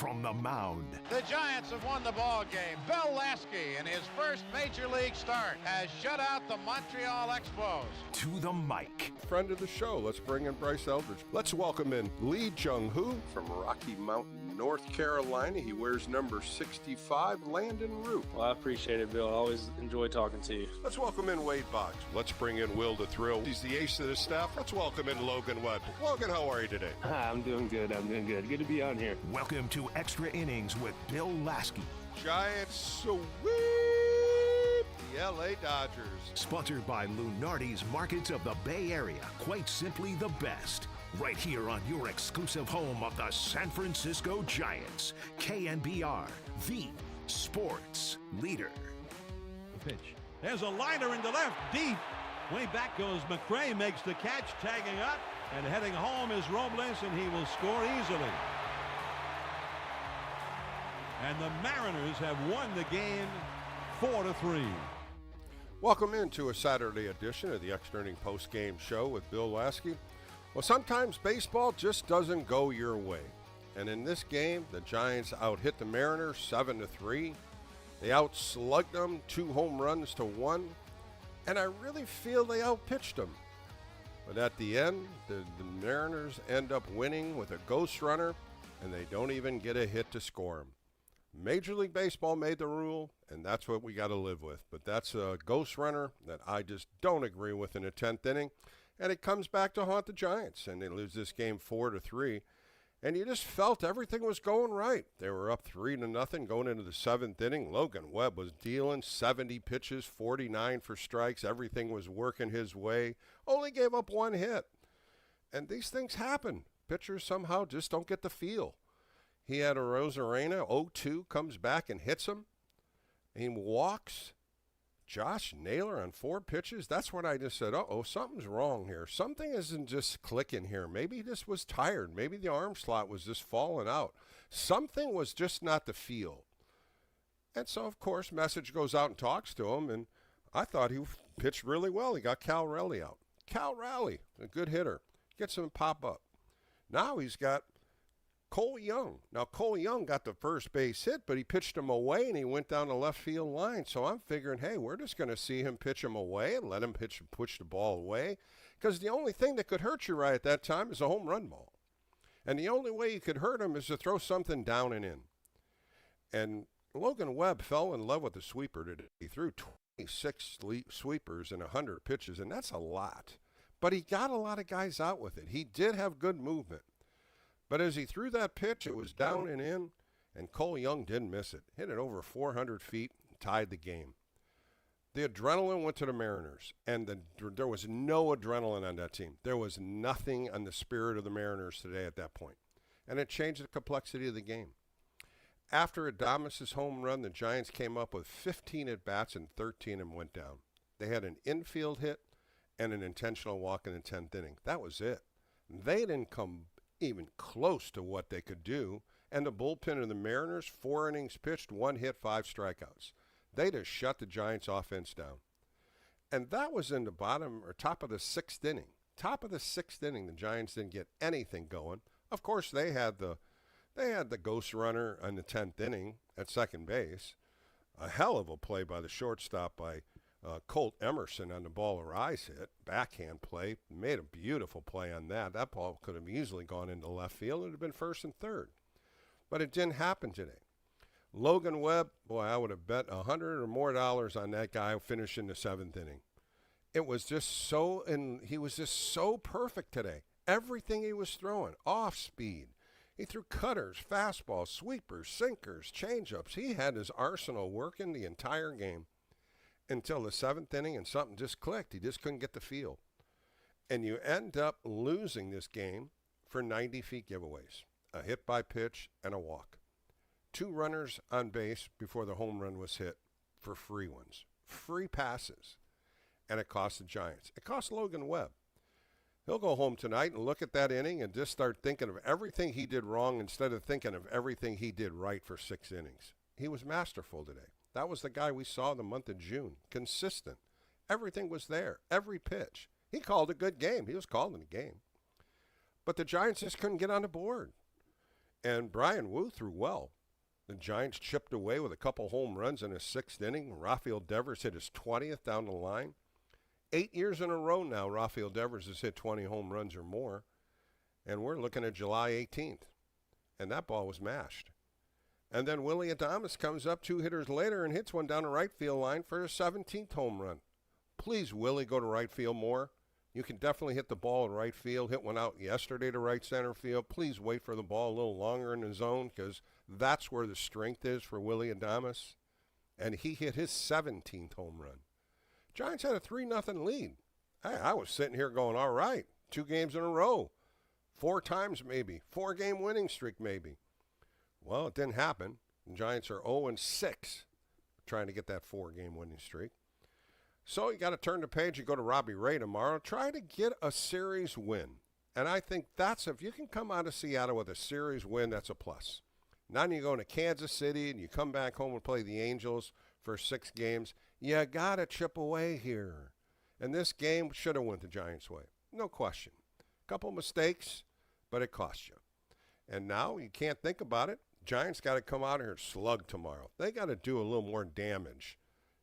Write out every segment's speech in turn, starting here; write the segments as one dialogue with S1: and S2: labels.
S1: from the mound.
S2: The Giants have won the ball game. Bill Laskey, in his first major league start, has shut out the Montreal Expos.
S1: To the mic.
S3: Friend of the show, let's bring in Bryce Eldridge. Let's welcome in Lee Jung-hoo from Rocky Mountain, North Carolina. He wears number 65, Landon Root.
S4: Well, I appreciate it, Bill. I always enjoy talking to you.
S3: Let's welcome in Wade Boggs. Let's bring in Will the Thrill. He's the ace of the staff. Let's welcome in Logan Webb. Logan, how are you today?
S4: I'm doing good. Good to be on here.
S1: Welcome to Extra Innings with Bill Laskey.
S3: Giants sweep the LA Dodgers.
S1: Sponsored by Lunardi's Markets of the Bay Area. Quite simply the best. Right here on your exclusive home of the San Francisco Giants. KNBR, the sports leader.
S5: The pitch. There's a liner into left, deep. Way back goes McRae, makes the catch, tagging up, and heading home is Robles, and he will score easily. And the Mariners have won the game 4-3.
S3: Welcome into a Saturday edition of the Extra Inning Post Game Show with Bill Laskey. Well, sometimes baseball just doesn't go your way. And in this game, the Giants out-hit the Mariners 7-3. They out-slugged them 2 home runs to 1. And I really feel they out-pitched them. But at the end, the Mariners end up winning with a ghost runner, and they don't even get a hit to score them. Major League Baseball made the rule, and that's what we got to live with. But that's a ghost runner that I just don't agree with in the 10th inning. And it comes back to haunt the Giants, and they lose this game 4-3. And you just felt everything was going right. They were up 3-0 going into the 7th inning. Logan Webb was dealing 70 pitches, 49 for strikes. Everything was working his way. Only gave up 1 hit. And these things happen. Pitchers somehow just don't get the feel. He had a Rosarena, 0-2, comes back and hits him. He walks. Josh Naylor on 4 pitches. That's when I just said, uh-oh, something's wrong here. Something isn't just clicking here. Maybe he just was tired. Maybe the arm slot was just falling out. Something was just not the feel. And so, of course, message goes out and talks to him, and I thought he pitched really well. He got Cal Raleigh out. Cal Raleigh, a good hitter, gets him pop up. Now he's got Cole Young. Now, Cole Young got the first base hit, but he pitched him away, and he went down the left field line. So I'm figuring, hey, we're just going to see him pitch him away and let him push the ball away, because the only thing that could hurt you right at that time is a home run ball. And the only way you could hurt him is to throw something down and in. And Logan Webb fell in love with the sweeper today. He threw 26 sweepers in 100 pitches, and that's a lot. But he got a lot of guys out with it. He did have good movement. But as he threw that pitch, it was down and in, and Cole Young didn't miss it. Hit it over 400 feet and tied the game. The adrenaline went to the Mariners, and there was no adrenaline on that team. There was nothing on the spirit of the Mariners today at that point, and it changed the complexity of the game. After Adames' home run, the Giants came up with 15 at-bats, and 13 of them went down. They had an infield hit and an intentional walk in the 10th inning. That was it. They didn't come even close to what they could do, and the bullpen of the Mariners, 4 innings pitched, 1 hit, 5 strikeouts. They just shut the Giants' offense down. And that was in the top of the 6th inning. Top of the 6th inning, the Giants didn't get anything going. Of course, they had the ghost runner in the 10th inning at second base. A hell of a play by the shortstop by Colt Emerson on the ball Arise hit, backhand play, made a beautiful play on that. That ball could have easily gone into left field. It would have been first and third. But it didn't happen today. Logan Webb, boy, I would have bet $100 or more on that guy finishing the 7th inning. It was just so, and he was just so perfect today. Everything he was throwing, off speed. He threw cutters, fastballs, sweepers, sinkers, changeups. He had his arsenal working the entire game. Until the 7th inning, and something just clicked. He just couldn't get the feel. And you end up losing this game for 90 feet giveaways. A hit by pitch and a walk. 2 runners on base before the home run was hit for free ones. Free passes. And it cost the Giants. It cost Logan Webb. He'll go home tonight and look at that inning and just start thinking of everything he did wrong instead of thinking of everything he did right for 6 innings. He was masterful today. That was the guy we saw in the month of June. Consistent. Everything was there. Every pitch. He called a good game. He was calling a game. But the Giants just couldn't get on the board. And Brian Wu threw well. The Giants chipped away with a couple home runs in his 6th inning. Rafael Devers hit his 20th down the line. 8 years in a row now, Rafael Devers has hit 20 home runs or more. And we're looking at July 18th. And that ball was mashed. And then Willie Adames comes up 2 hitters later and hits one down the right field line for his 17th home run. Please, Willie, go to right field more. You can definitely hit the ball in right field. Hit one out yesterday to right center field. Please wait for the ball a little longer in the zone because that's where the strength is for Willie Adames. And he hit his 17th home run. Giants had a 3-0 lead. I was sitting here going, all right, 2 games in a row. 4 times maybe. 4-game winning streak maybe. Well, it didn't happen. The Giants are 0-6 trying to get that 4-game winning streak. So you got to turn the page. You go to Robbie Ray tomorrow. Try to get a series win. And I think that's, if you can come out of Seattle with a series win, that's a plus. Now you go into Kansas City and you come back home and play the Angels for 6 games. You got to chip away here. And this game should have went the Giants' way. No question. A couple mistakes, but it cost you. And now you can't think about it. Giants got to come out here and slug tomorrow. They got to do a little more damage.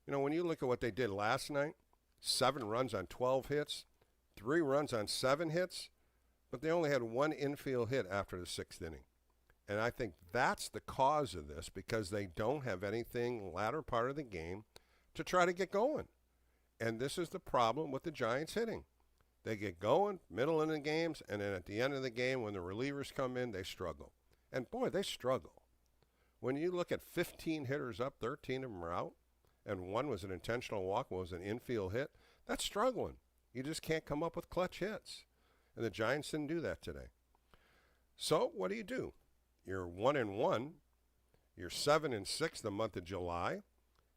S3: You know, when you look at what they did last night, 7 runs on 12 hits, 3 runs on 7 hits, but they only had 1 infield hit after the 6th inning. And I think that's the cause of this because they don't have anything latter part of the game to try to get going. And this is the problem with the Giants hitting. They get going, middle in the games, and then at the end of the game when the relievers come in, they struggle. And, boy, they struggle. When you look at 15 hitters up, 13 of them are out, and 1 was an intentional walk, one was an infield hit, that's struggling. You just can't come up with clutch hits. And the Giants didn't do that today. So what do? You're 1-1. You're 7-6 the month of July.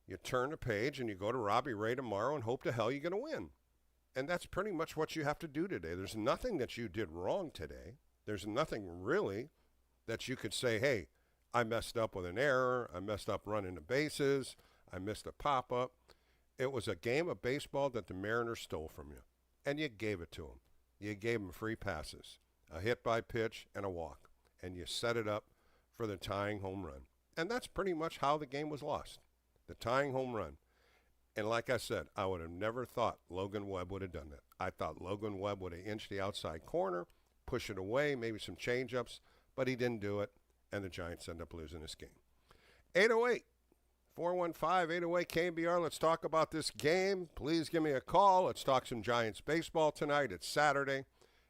S3: You turn the page and you go to Robbie Ray tomorrow and hope to hell you're going to win. And that's pretty much what you have to do today. There's nothing that you did wrong today. There's nothing really that you could say, hey, I messed up with an error. I messed up running the bases. I missed a pop-up. It was a game of baseball that the Mariners stole from you, and you gave it to them. You gave them free passes, a hit by pitch, and a walk, and you set it up for the tying home run. And that's pretty much how the game was lost, the tying home run. And like I said, I would have never thought Logan Webb would have done that. I thought Logan Webb would have inched the outside corner, push it away, maybe some change-ups, but he didn't do it, and the Giants end up losing this game. 808. 415-808 KBR. Let's talk about this game. Please give me a call. Let's talk some Giants baseball tonight. It's Saturday.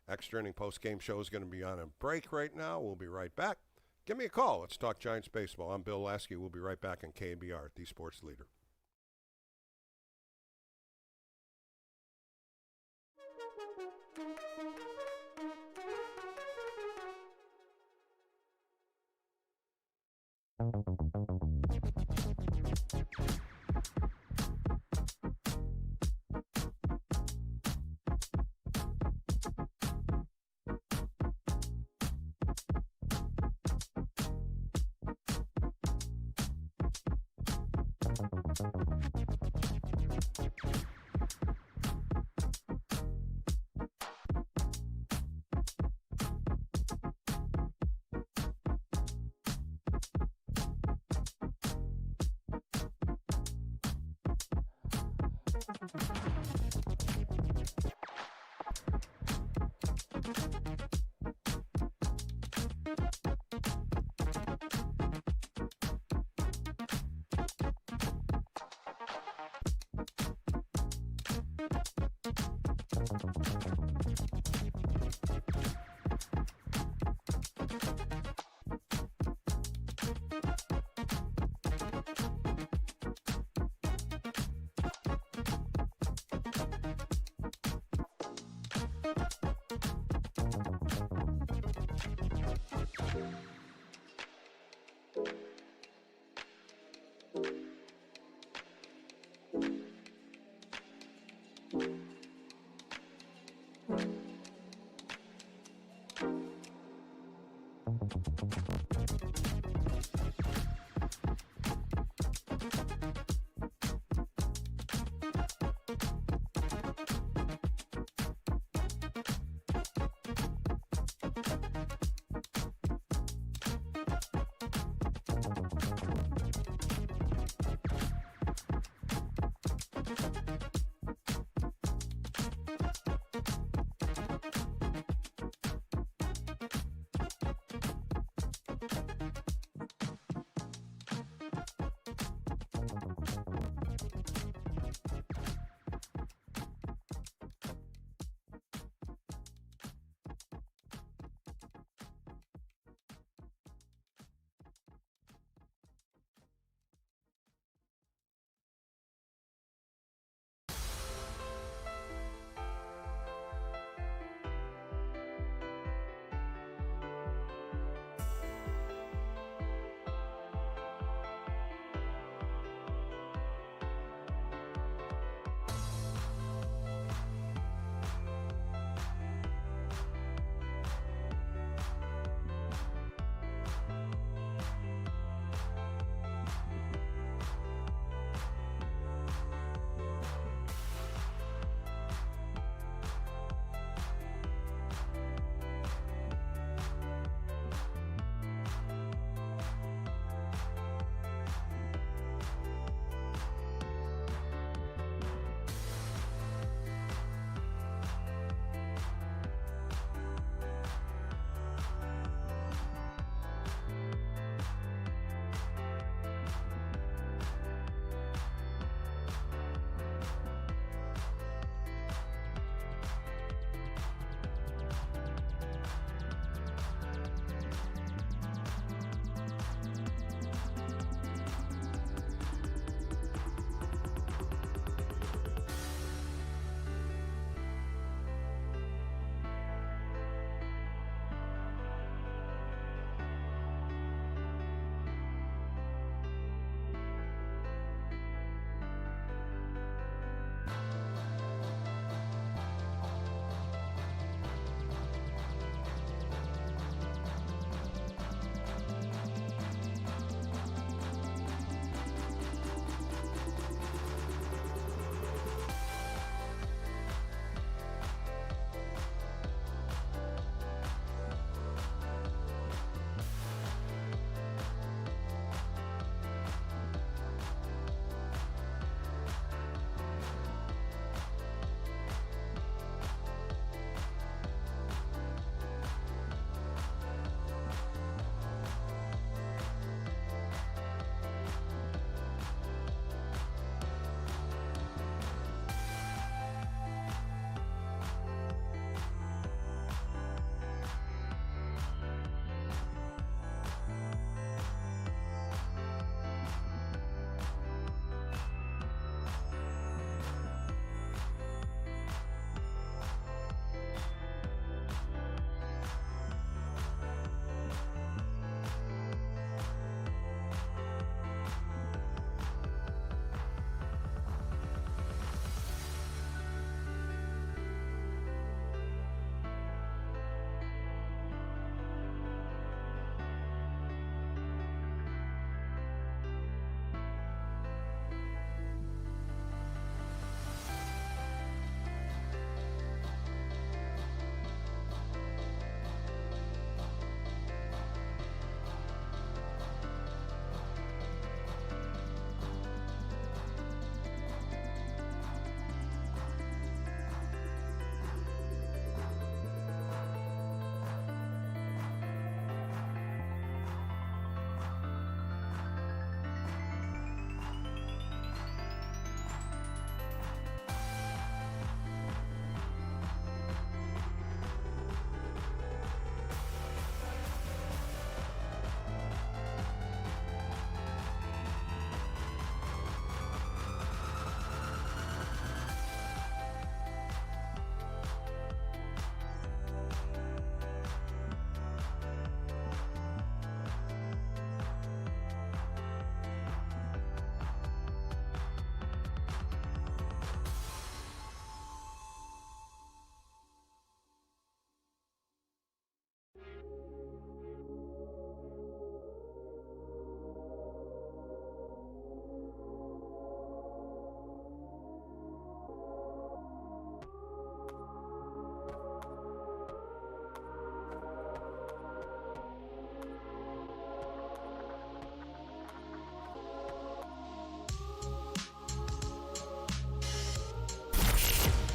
S3: Extra inning post-game show is going to be on a break right now. We'll be right back. Give me a call. Let's talk Giants baseball. I'm Bill Laskey. We'll be right back on KBR, the sports leader.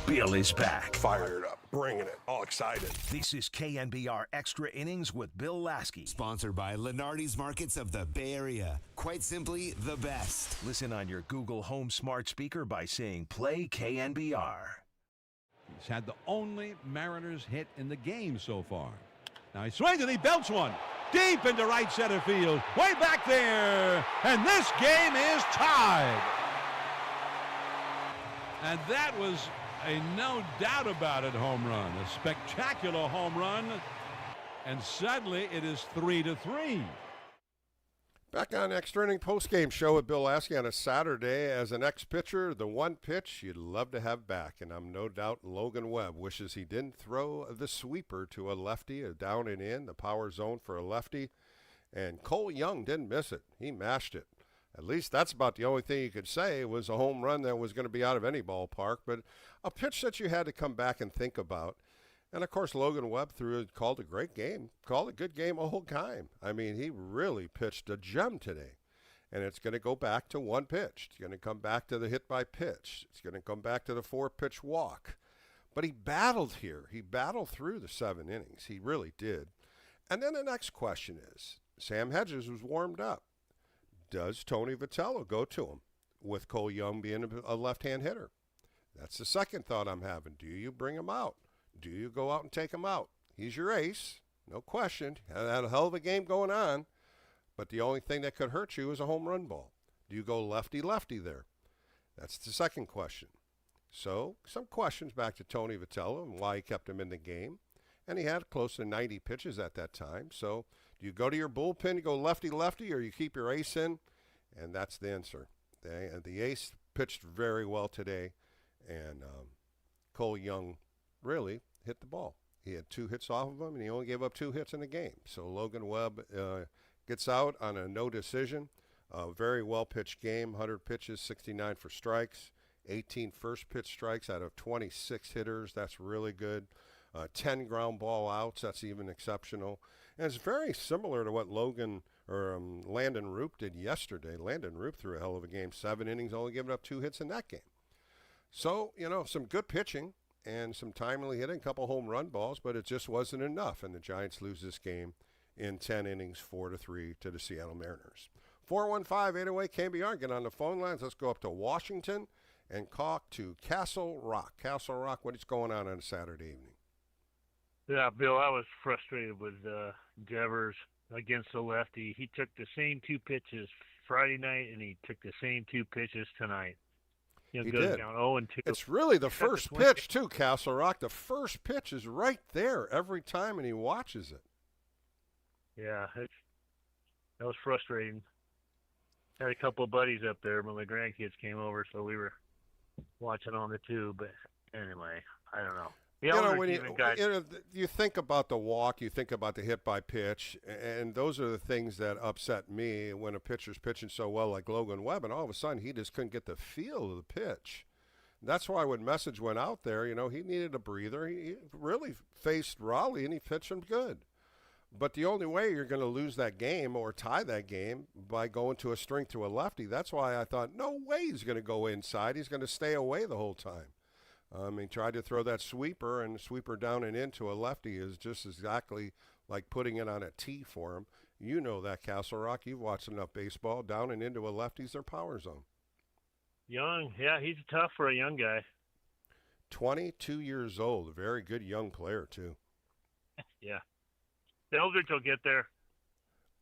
S1: Bill is back.
S3: Fired up, bringing it, all excited.
S1: This is KNBR Extra Innings with Bill Laskey.
S6: Sponsored by Lenardi's Markets of the Bay Area. Quite simply, the best.
S1: Listen on your Google Home smart speaker by saying play KNBR.
S5: He's had the only Mariners hit in the game so far. Now he swings and he belts one deep into right center field. Way back there. And this game is tied. And that was a no doubt about it home run. A spectacular home run. And suddenly it is 3-3.
S3: Back on Extra Inning Postgame Show with Bill Laskey on a Saturday. As an ex-pitcher, the one pitch you'd love to have back, and I'm no doubt Logan Webb wishes he didn't throw the sweeper to a lefty, a down and in, the power zone for a lefty, and Cole Young didn't miss it. He mashed it. At least that's about the only thing you could say was a home run that was going to be out of any ballpark, but a pitch that you had to come back and think about. And, of course, Logan Webb called a great game, called a good game the whole time. I mean, he really pitched a gem today. And it's going to go back to one pitch. It's going to come back to the hit by pitch. It's going to come back to the 4-pitch walk. But he battled here. He battled through the 7 innings. He really did. And then the next question is, Sam Hedges was warmed up. Does Tony Vitello go to him with Cole Young being a left-hand hitter? That's the second thought I'm having. Do you bring him out? Do you go out and take him out? He's your ace, no question. Had a hell of a game going on, but the only thing that could hurt you is a home run ball. Do you go lefty-lefty there? That's the second question. So some questions back to Tony Vitello and why he kept him in the game. And he had close to 90 pitches at that time. So do you go to your bullpen, you go lefty-lefty, or you keep your ace in? And that's the answer. The ace pitched very well today, and Cole Young really hit the ball. He had 2 hits off of him, and he only gave up 2 hits in the game. So Logan Webb gets out on a no decision. Very well-pitched game, 100 pitches, 69 for strikes, 18 first-pitch strikes out of 26 hitters. That's really good. 10 ground ball outs. That's even exceptional. And it's very similar to what Landon Roop did yesterday. Landon Roop threw a hell of a game, 7 innings, only giving up 2 hits in that game. So, some good pitching and some timely hitting, a couple home run balls, but it just wasn't enough. And the Giants lose this game in 10 innings, 4-3 to the Seattle Mariners. 415-808-KNBR. Get on the phone lines. Let's go up to Washington and talk to Castle Rock. Castle Rock, what is going on a Saturday evening?
S7: Yeah, Bill, I was frustrated with Devers against the lefty. He took the same 2 pitches Friday night, and he took the same 2 pitches tonight.
S3: He did.
S7: Down 0-2.
S3: It's really the first pitch, too, Castle Rock. The first pitch is right there every time, and he watches it.
S7: Yeah, that was frustrating. Had a couple of buddies up there when the grandkids came over, so we were watching on the tube. But anyway, I don't know.
S3: You think about the walk, you think about the hit by pitch, and those are the things that upset me when a pitcher's pitching so well like Logan Webb, and all of a sudden he just couldn't get the feel of the pitch. That's why when Message went out there, he needed a breather. He really faced Raleigh, and he pitched him good. But the only way you're going to lose that game or tie that game by going to a string to a lefty. That's why I thought, no way he's going to go inside. He's going to stay away the whole time. He tried to throw that sweeper, and the sweeper down and into a lefty is just exactly like putting it on a tee for him. You know that, Castle Rock. You've watched enough baseball. Down and into a lefty's their power zone.
S7: Young, yeah, he's tough for a young guy.
S3: 22 years old, a very good young player, too.
S7: Yeah. Eldridge will get there.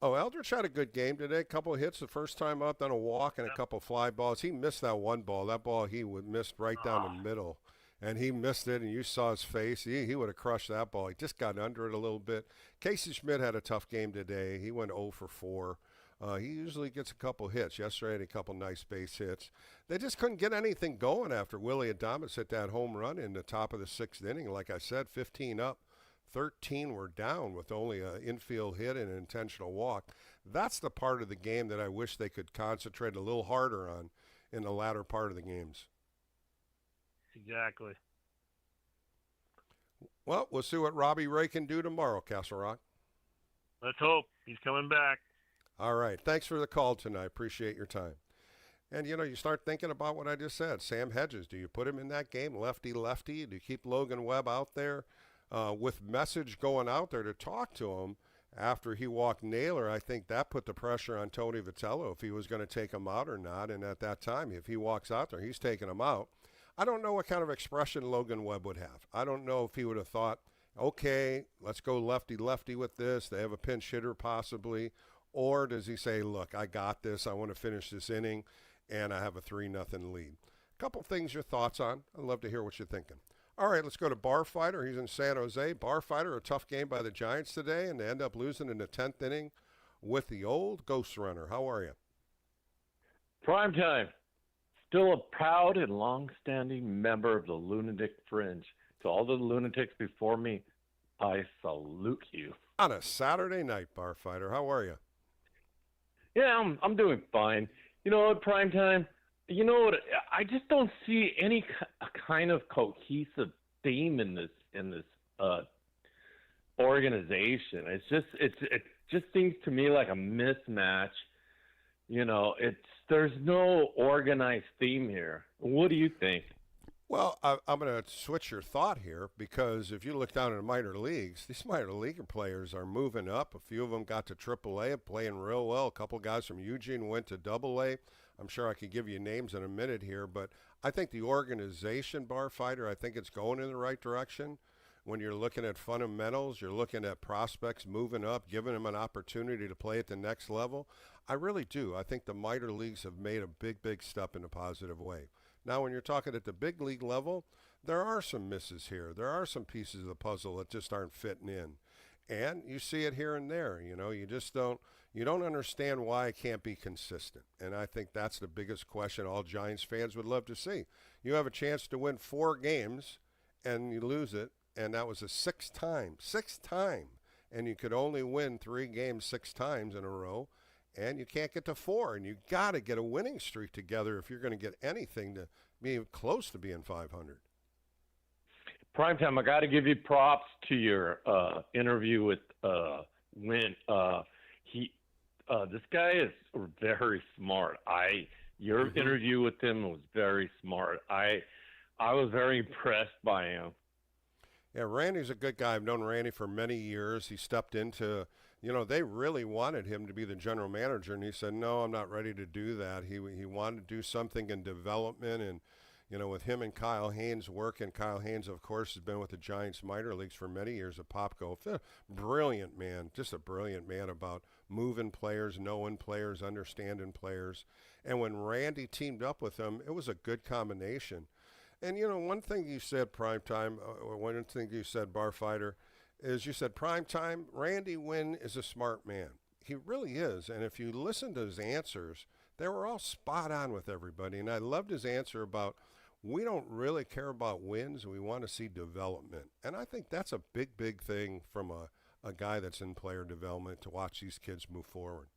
S3: Oh, Eldridge had a good game today. A couple of hits the first time up, then a walk and a couple of fly balls. He missed that one ball. That ball he missed right down the middle. And he missed it, and you saw his face. He would have crushed that ball. He just got under it a little bit. Casey Schmidt had a tough game today. He went 0 for 4. He usually gets a couple hits. Yesterday had a couple nice base hits. They just couldn't get anything going after Willie Adames hit that home run in the top of the 6th inning. Like I said, 15 up. 13 were down with only an infield hit and an intentional walk. That's the part of the game that I wish they could concentrate a little harder on in the latter part of the games.
S7: Exactly.
S3: Well, we'll see what Robbie Ray can do tomorrow, Castle Rock.
S7: Let's hope. He's coming back.
S3: All right. Thanks for the call tonight. Appreciate your time. And, you start thinking about what I just said. Sam Hedges, do you put him in that game, lefty-lefty? Do you keep Logan Webb out there with message going out there to talk to him after he walked Naylor? I think that put the pressure on Tony Vitello if he was going to take him out or not. And at that time, if he walks out there, he's taking him out. I don't know what kind of expression Logan Webb would have. I don't know if he would have thought, okay, let's go lefty-lefty with this. They have a pinch hitter possibly. Or does he say, look, I got this. I want to finish this inning, and I have a 3-0 lead. A couple things, your thoughts on. I'd love to hear what you're thinking. All right, let's go to Barfighter. He's in San Jose. Barfighter, a tough game by the Giants today, and they end up losing in the 10th inning with the old Ghost Runner. How are you?
S8: Prime time. Still a proud and long-standing member of the Lunatic Fringe. To all the lunatics before me, I salute you.
S3: On a Saturday night, Barfighter. How are you?
S8: Yeah, I'm doing fine. You know what, Prime time? You know what? I just don't see any kind of cohesive theme in this organization. It just seems to me like a mismatch. There's no organized theme here. What do you think?
S3: Well, I'm going to switch your thought here because if you look down in the minor leagues, these minor league players are moving up. A few of them got to AAA, playing real well. A couple guys from Eugene went to AA. I'm sure I could give you names in a minute here, but I think the organization, Barfighter, I think it's going in the right direction. When you're looking at fundamentals, you're looking at prospects moving up, giving them an opportunity to play at the next level. I really do. I think the minor leagues have made a big, big step in a positive way. Now, when you're talking at the big league level, there are some misses here. There are some pieces of the puzzle that just aren't fitting in. And you see it here and there. You just don't understand why it can't be consistent. And I think that's the biggest question all Giants fans would love to see. You have a chance to win 4 games and you lose it, and that was a sixth time. And you could only win 3 games 6 times in a row. And you can't get to 4, and you got to get a winning streak together if you're going to get anything to be close to being 500.
S8: Primetime, I got to give you props to your interview with Wynn. This guy is very smart. Your interview with him was very smart. I was very impressed by him.
S3: Yeah, Randy's a good guy. I've known Randy for many years. He stepped into. They really wanted him to be the general manager, and he said, no, I'm not ready to do that. He wanted to do something in development, and, with him and Kyle Haynes working. Kyle Haynes, of course, has been with the Giants minor leagues for many years at Popco. Brilliant man, just a brilliant man about moving players, knowing players, understanding players. And when Randy teamed up with him, it was a good combination. And, one thing you said, Primetime, one thing you said, Barfighter, is you said, Primetime, Randy Wynn is a smart man. He really is. And if you listen to his answers, they were all spot on with everybody. And I loved his answer about we don't really care about wins. We want to see development. And I think that's a big, big thing from a guy that's in player development to watch these kids move forward.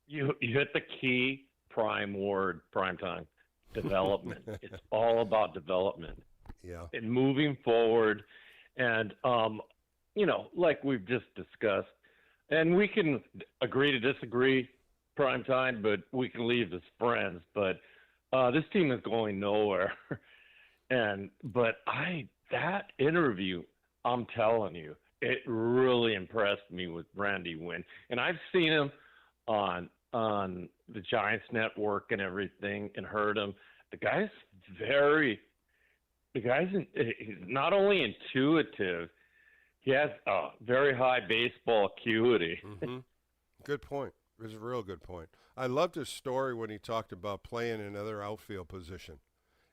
S8: You hit the key prime word, Primetime, development. It's all about development.
S3: Yeah.
S8: And moving forward. And, like we've just discussed, and we can agree to disagree, Primetime, but we can leave as friends. But this team is going nowhere. But that interview, I'm telling you, it really impressed me with Randy Wynn. And I've seen him on the Giants Network and everything and heard him. He's not only intuitive, he has a very high baseball acuity.
S3: Mm-hmm. Good point. It was a real good point. I loved his story when he talked about playing another outfield position.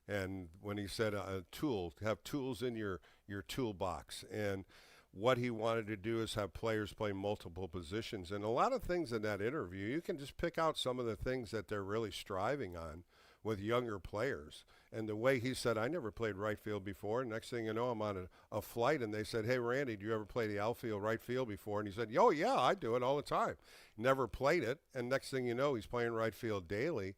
S3: And when he said have tools in your toolbox. And what he wanted to do is have players play multiple positions. And a lot of things in that interview, you can just pick out some of the things that they're really striving on with younger players. And the way he said, I never played right field before. Next thing you know, I'm on a flight, and they said, hey, Randy, do you ever play the outfield right field before? And he said, oh, yeah, I do it all the time. Never played it. And next thing you know, he's playing right field daily.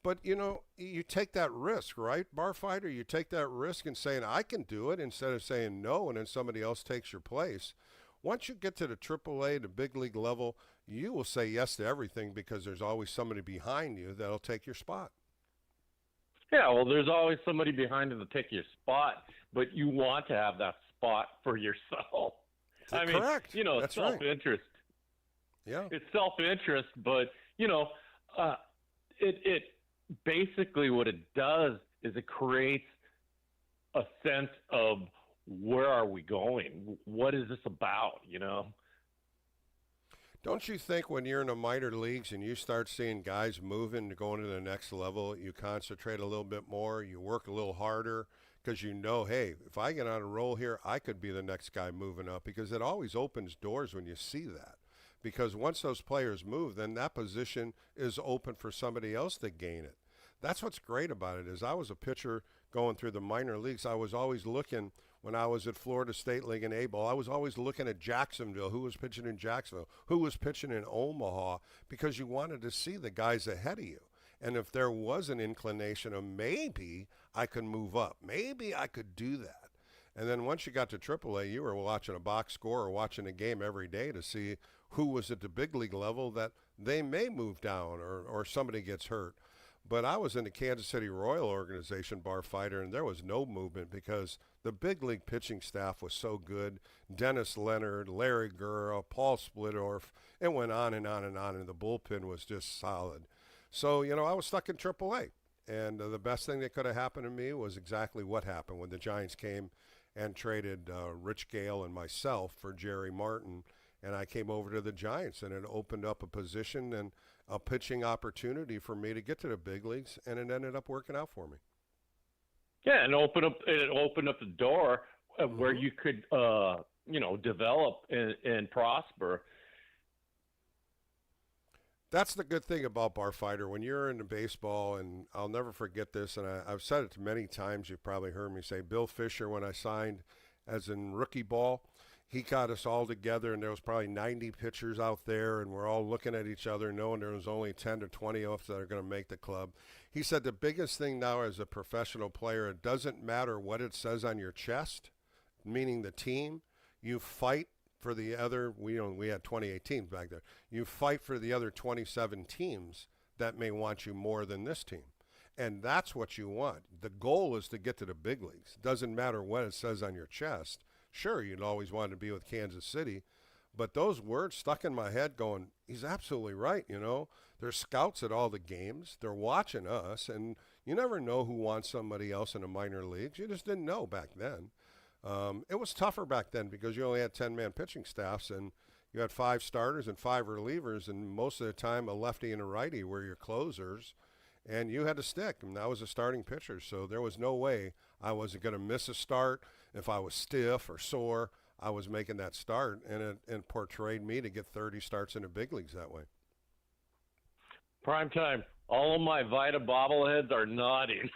S3: But, you take that risk, right, Barfighter? You take that risk and saying, I can do it, instead of saying no, and then somebody else takes your place. Once you get to the AAA, the big league level, you will say yes to everything because there's always somebody behind you that'll take your spot.
S8: Yeah, well, there's always somebody behind you to take your spot, but you want to have that spot for yourself. I mean,
S3: Correct.
S8: you know,
S3: That's
S8: self-interest.
S3: Right. Yeah.
S8: It's self-interest, but, you know, it basically what it does is it creates a sense of where are we going? What is this about, you know?
S3: Don't you think when you're in the minor leagues and you start seeing guys moving to going to the next level, you concentrate a little bit more, you work a little harder because you know, hey, if I get on a roll here, I could be the next guy moving up, because it always opens doors when you see that. Because once those players move, then that position is open for somebody else to gain it. That's what's great about it. Is I was a pitcher going through the minor leagues. I was always looking, when I was at Florida State League and A-ball, I was always looking at Jacksonville, who was pitching in Jacksonville, who was pitching in Omaha, because you wanted to see the guys ahead of you. And if there was an inclination of maybe I could move up, maybe I could do that. And then once you got to AAA, you were watching a box score or watching a game every day to see who was at the big league level that they may move down or somebody gets hurt. But I was in the Kansas City Royal organization, bar fighter, and there was no movement because the big league pitching staff was so good. Dennis Leonard, Larry Gurra, Paul Splittorff, it went on and on and on, and the bullpen was just solid. So, you know, I was stuck in AAA. And the best thing that could have happened to me was exactly what happened when the Giants came and traded Rich Gale and myself for Jerry Martin. And I came over to the Giants, and it opened up a position and a pitching opportunity for me to get to the big leagues, and it ended up working out for me.
S8: Yeah, and it opened up the door where you could, you know, develop and prosper.
S3: That's the good thing about bar fighter. When you're into baseball, and I'll never forget this, and I've said it many times, you've probably heard me say, Bill Fisher, when I signed as in rookie ball, he got us all together, and there was probably 90 pitchers out there, and we're all looking at each other knowing there was only 10 to 20 of us that are going to make the club. He said the biggest thing now as a professional player, it doesn't matter what it says on your chest, meaning the team. You fight for the other, we had 28 teams back there. You fight for the other 27 teams that may want you more than this team. And that's what you want. The goal is to get to the big leagues. It doesn't matter what it says on your chest. Sure, you'd always want to be with Kansas City, but those words stuck in my head going, he's absolutely right, you know. There's scouts at all the games. They're watching us, and you never know who wants somebody else in the minor leagues. You just didn't know back then. It was tougher back then because you only had 10-man pitching staffs, and you had 5 starters and 5 relievers, and most of the time a lefty and a righty were your closers, and you had to stick, and I was a starting pitcher, so there was no way I wasn't going to miss a start. If I was stiff or sore, I was making that start, and it portrayed me to get 30 starts in the big leagues that way.
S8: Prime time. All of my Vita bobbleheads are nodding.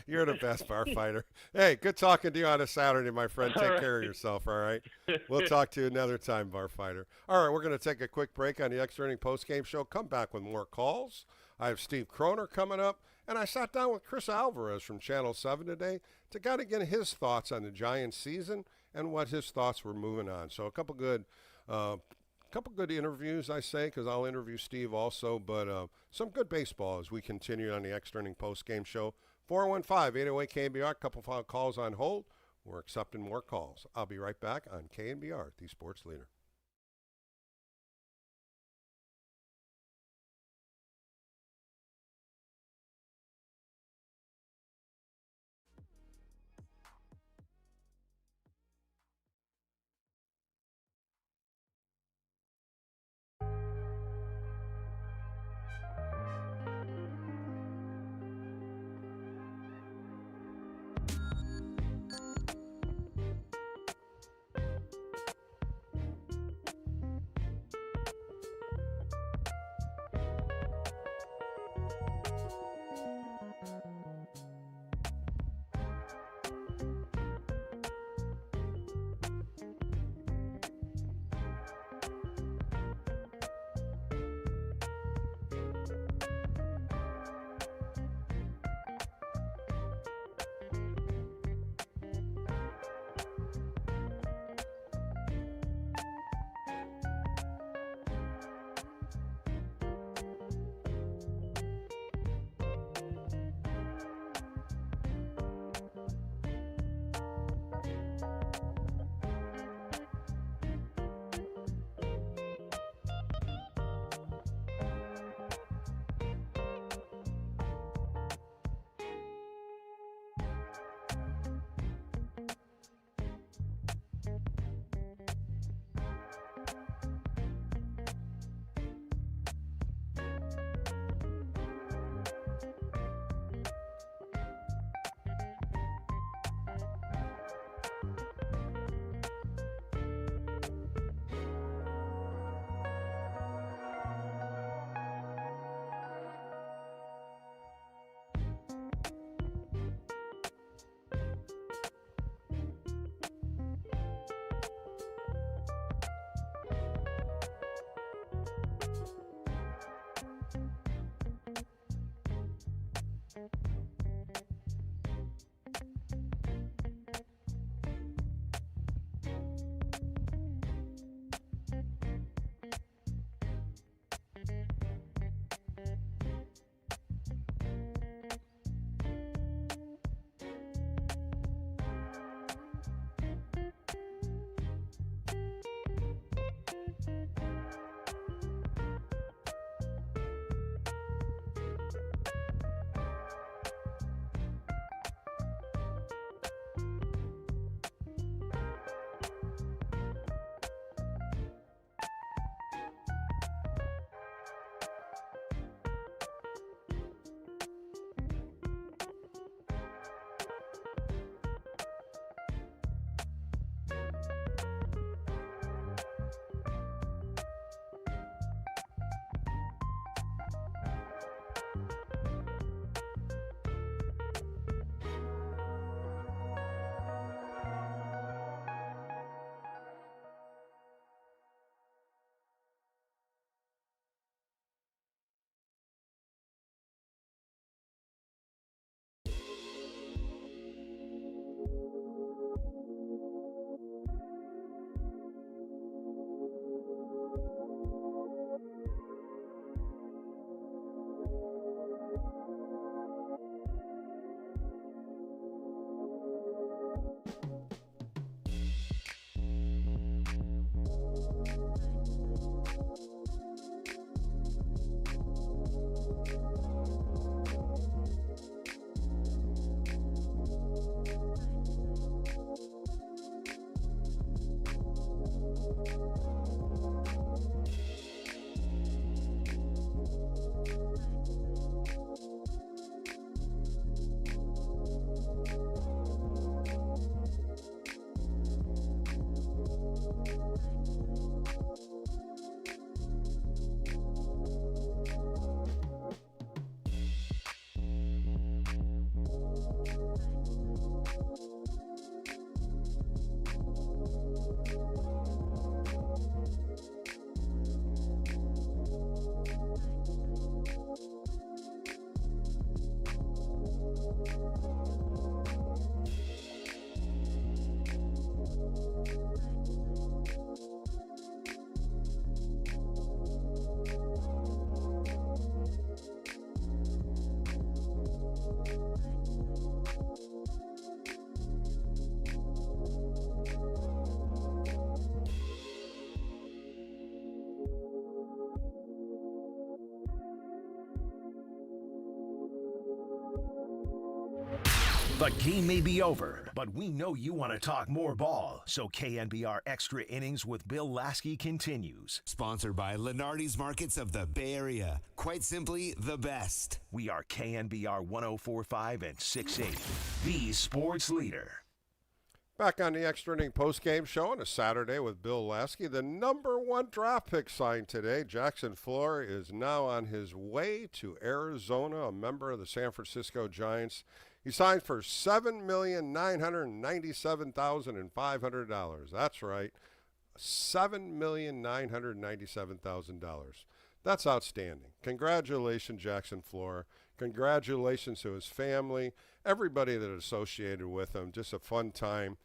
S3: You're the best bar fighter. Hey, good talking to you on a Saturday, my friend. Take care of yourself, all right? We'll talk to you another time, bar fighter. All right, we're going to take a quick break on the Extra Inning Postgame Show. Come back with more calls. I have Steve Kroner coming up, and I sat down with Chris Alvarez from Channel 7 today to kind of get his thoughts on the Giants season and what his thoughts were moving on. So a couple good interviews, I say, because I'll interview Steve also, but some good baseball as we continue on the Extra Inning Post-Game Show. 415-808-KNBR, a couple of calls on hold. We're accepting more calls. I'll be right back on KNBR, the Sports Leader.
S1: The game may be over, but we know you want to talk more ball. So KNBR Extra Innings with Bill Laskey continues.
S6: Sponsored by Lenardi's Markets of the Bay Area. Quite simply, the best.
S1: We are KNBR 104.5 and 680, the sports leader.
S3: Back on the Extra Inning post-game show on a Saturday with Bill Laskey. The number 1 draft pick signed today. Jackson Fleur is now on his way to Arizona, a member of the San Francisco Giants. He signed for $7,997,500. That's right, $7,997,000. That's outstanding. Congratulations, Jackson Fleur. Congratulations to his family, everybody that associated with him. Just a fun time.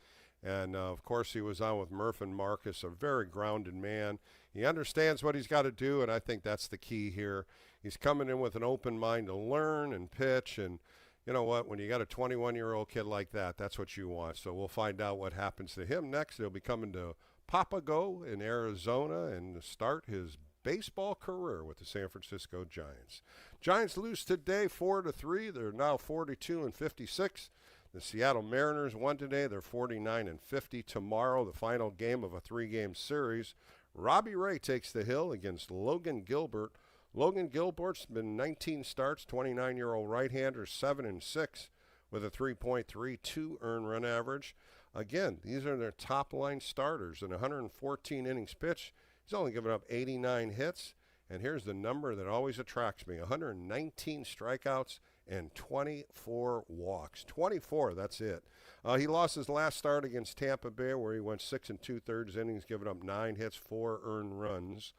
S3: And, of course, he was on with Murph and Marcus, a very grounded man. He understands what he's got to do, and I think that's the key here. He's coming in with an open mind to learn and pitch. And you know what? When you got a 21-year-old kid like that, that's what you want. So we'll find out what happens to him next. He'll be coming to Papago in Arizona and start his baseball career with the San Francisco Giants. Giants lose today 4-3. They're now 42-56. The Seattle Mariners won today. They're 49-50. Tomorrow, the final game of a 3-game series. Robbie Ray takes the hill against Logan Gilbert. Logan Gilbert's been 19 starts, 29-year-old right-hander, 7-6 with a 3.32 earned run average. Again, these are their top-line starters. In 114 innings pitched, he's only given up 89 hits. And here's the number that always attracts me, 119 strikeouts and 24 walks. 24, that's it. He lost his last start against Tampa Bay, where he went 6 2/3 innings, giving up 9 hits, 4 earned runs.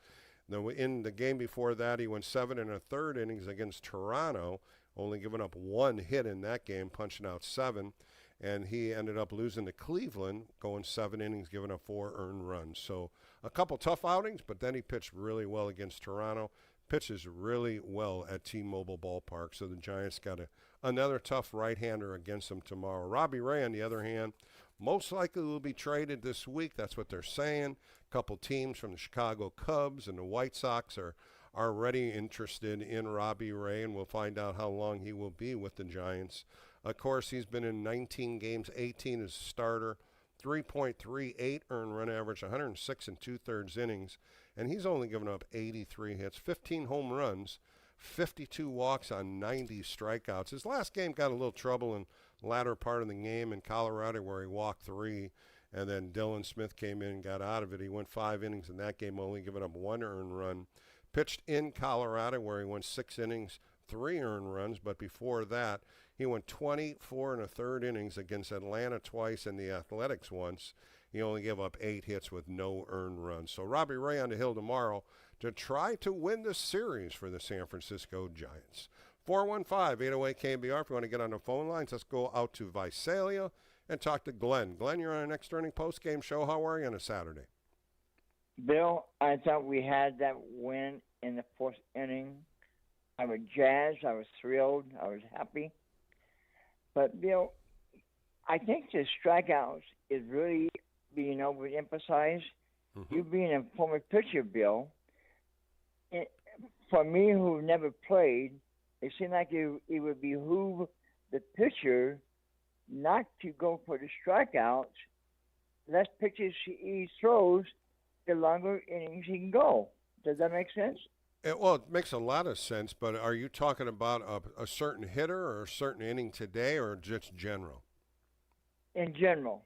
S3: Now, in the game before that, he went 7 1/3 innings against Toronto, only giving up 1 hit in that game, punching out 7. And he ended up losing to Cleveland, going 7 innings, giving up 4 earned runs. So a couple tough outings, but then he pitched really well against Toronto. Pitches really well at T-Mobile Ballpark. So the Giants got another tough right-hander against them tomorrow. Robbie Ray, on the other hand, most likely will be traded this week. That's what they're saying. A couple teams from the Chicago Cubs and the White Sox are already interested in Robbie Ray, and we'll find out how long he will be with the Giants. Of course, he's been in 19 games, 18 as a starter, 3.38 earned run average, 106 2/3 innings, and he's only given up 83 hits, 15 home runs, 52 walks on 90 strikeouts. His last game got a little trouble in the latter part of the game in Colorado, where he walked 3, and then Dylan Smith came in and got out of it. He went 5 innings in that game, only giving up 1 earned run. Pitched in Colorado, where he went 6 innings, 3 earned runs, but before that, he went 24 1/3 innings against Atlanta twice and the Athletics once. He only gave up 8 hits with no earned runs. So Robbie Ray on the hill tomorrow to try to win the series for the San Francisco Giants. 415-808-KNBR. If you want to get on the phone lines, let's go out to Visalia and talk to Glenn. Glenn, you're on an Extra Inning post-game show. How are you on a Saturday?
S9: Bill, I thought we had that win in the 4th inning. I was jazzed. I was thrilled. I was happy. But, Bill, I think the strikeouts is really being overemphasized.
S3: Mm-hmm.
S9: You being a former pitcher, Bill, for me who never played, it seemed like it would behoove the pitcher not to go for the strikeouts. Less pitches he throws, the longer innings he can go. Does that make sense?
S3: Well, it makes a lot of sense, but are you talking about a certain hitter or a certain inning today, or just general?
S9: In general.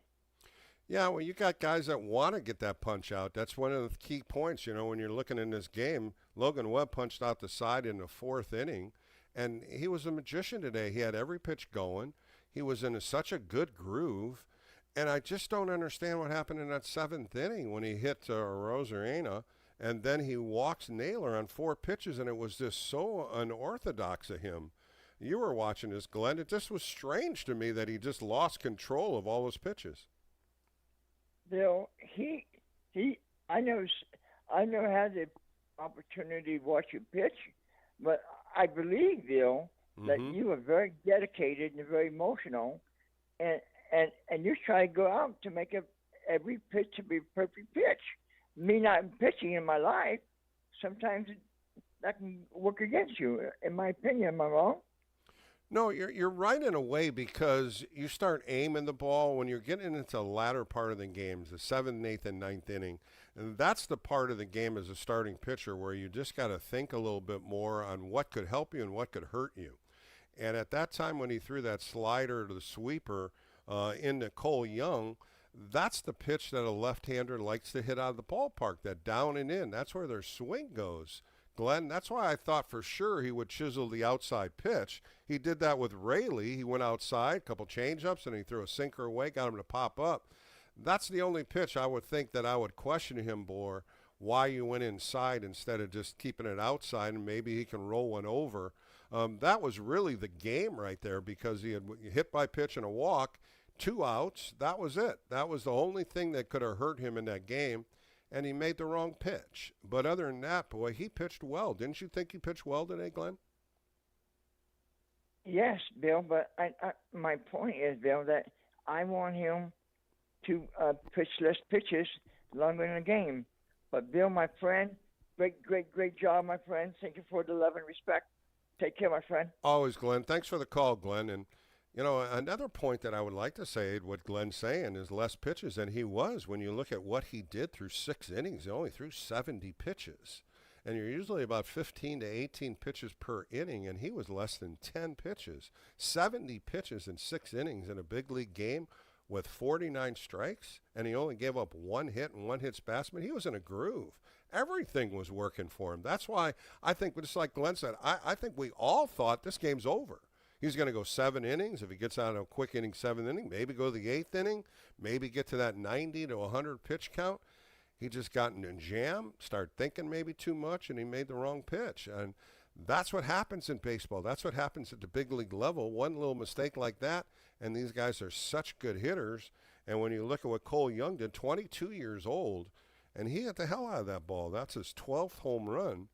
S3: Yeah, well, you got guys that want to get that punch out. That's one of the key points, when you're looking in this game. Logan Webb punched out the side in the 4th inning, and he was a magician today. He had every pitch going. He was in such a good groove, and I just don't understand what happened in that 7th inning when he hit Rosarena. And then he walks Naylor on 4 pitches, and it was just so unorthodox of him. You were watching this, Glenn. It just was strange to me that he just lost control of all his pitches.
S9: Bill, I never had the opportunity to watch you pitch, but I believe, Bill, that you were very dedicated and very emotional, and you try to go out to make every pitch to be a perfect pitch. Me not pitching in my life, sometimes that can work against you. In my opinion, am I wrong?
S3: No, you're right in a way because you start aiming the ball when you're getting into the latter part of the games, the 7th, 8th, and 9th inning. And that's the part of the game as a starting pitcher where you just got to think a little bit more on what could help you and what could hurt you. And at that time when he threw that slider to the sweeper into Cole Young, that's the pitch that a left-hander likes to hit out of the ballpark, that down and in. That's where their swing goes. Glenn, that's why I thought for sure he would chisel the outside pitch. He did that with Rayleigh. He went outside, a couple change-ups, and he threw a sinker away, got him to pop up. That's the only pitch I would think that I would question him for, why you went inside instead of just keeping it outside, and maybe he can roll one over. That was really the game right there because he had hit by pitch and a walk, 2 outs. That was it. That was the only thing that could have hurt him in that game. And he made the wrong pitch. But other than that, boy, he pitched well. Didn't you think he pitched well today, Glenn?
S9: Yes, Bill, but my point is, Bill, that I want him to pitch less pitches longer in the game. But, Bill, my friend, great job, my friend. Thank you for the love and respect. Take care, my friend.
S3: Always, Glenn. Thanks for the call, Glenn. And, you know, another point that I would like to say, what Glenn's saying, is less pitches than he was. When you look at what he did through 6 innings, he only threw 70 pitches. And you're usually about 15 to 18 pitches per inning, and he was less than 10 pitches. 70 pitches in 6 innings in a big league game with 49 strikes, and he only gave up 1 hit and 1 hit batsman. He was in a groove. Everything was working for him. That's why I think, just like Glenn said, I think we all thought this game's over. He's going to go 7 innings. If he gets out of a quick inning, 7th inning, maybe go to the 8th inning, maybe get to that 90 to 100 pitch count. He just got in a jam, started thinking maybe too much, and he made the wrong pitch. And that's what happens in baseball. That's what happens at the big league level. One little mistake like that, and these guys are such good hitters. And when you look at what Cole Young did, 22 years old, and he hit the hell out of that ball. That's his 12th home run,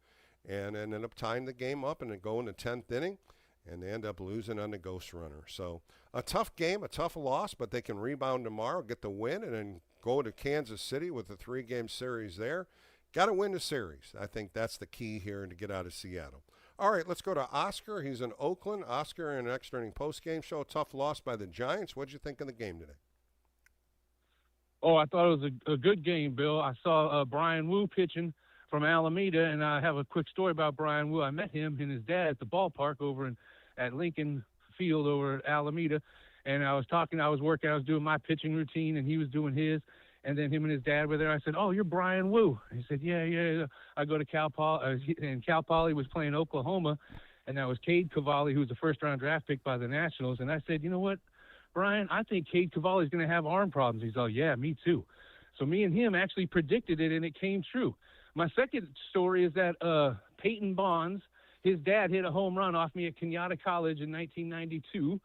S3: and ended up tying the game up and then going to 10th inning. And they end up losing on the ghost runner. So a tough game, a tough loss, but they can rebound tomorrow, get the win, and then go to Kansas City with a 3-game series there. Got to win the series. I think that's the key here to get out of Seattle. All right, let's go to Oscar. He's in Oakland. Oscar in an extra inning post-game show. Tough loss by the Giants. What did you think of the game today?
S10: Oh, I thought it was a good game, Bill. I saw Brian Wu pitching from Alameda, and I have a quick story about Brian Wu. I met him and his dad at the ballpark over at Lincoln Field over at Alameda, and I was doing my pitching routine, and he was doing his, and then him and his dad were there. I said, "Oh, you're Brian Wu." He said, Yeah. I go to Cal Poly, and Cal Poly was playing Oklahoma, and that was Cade Cavalli, who was a first-round draft pick by the Nationals, and I said, "You know what, Brian, I think Cade Cavalli is going to have arm problems." He's all, "Yeah, me too." So me and him actually predicted it, and it came true. My second story is that Peyton Bonds, his dad hit a home run off me at Kenyatta College in 1992.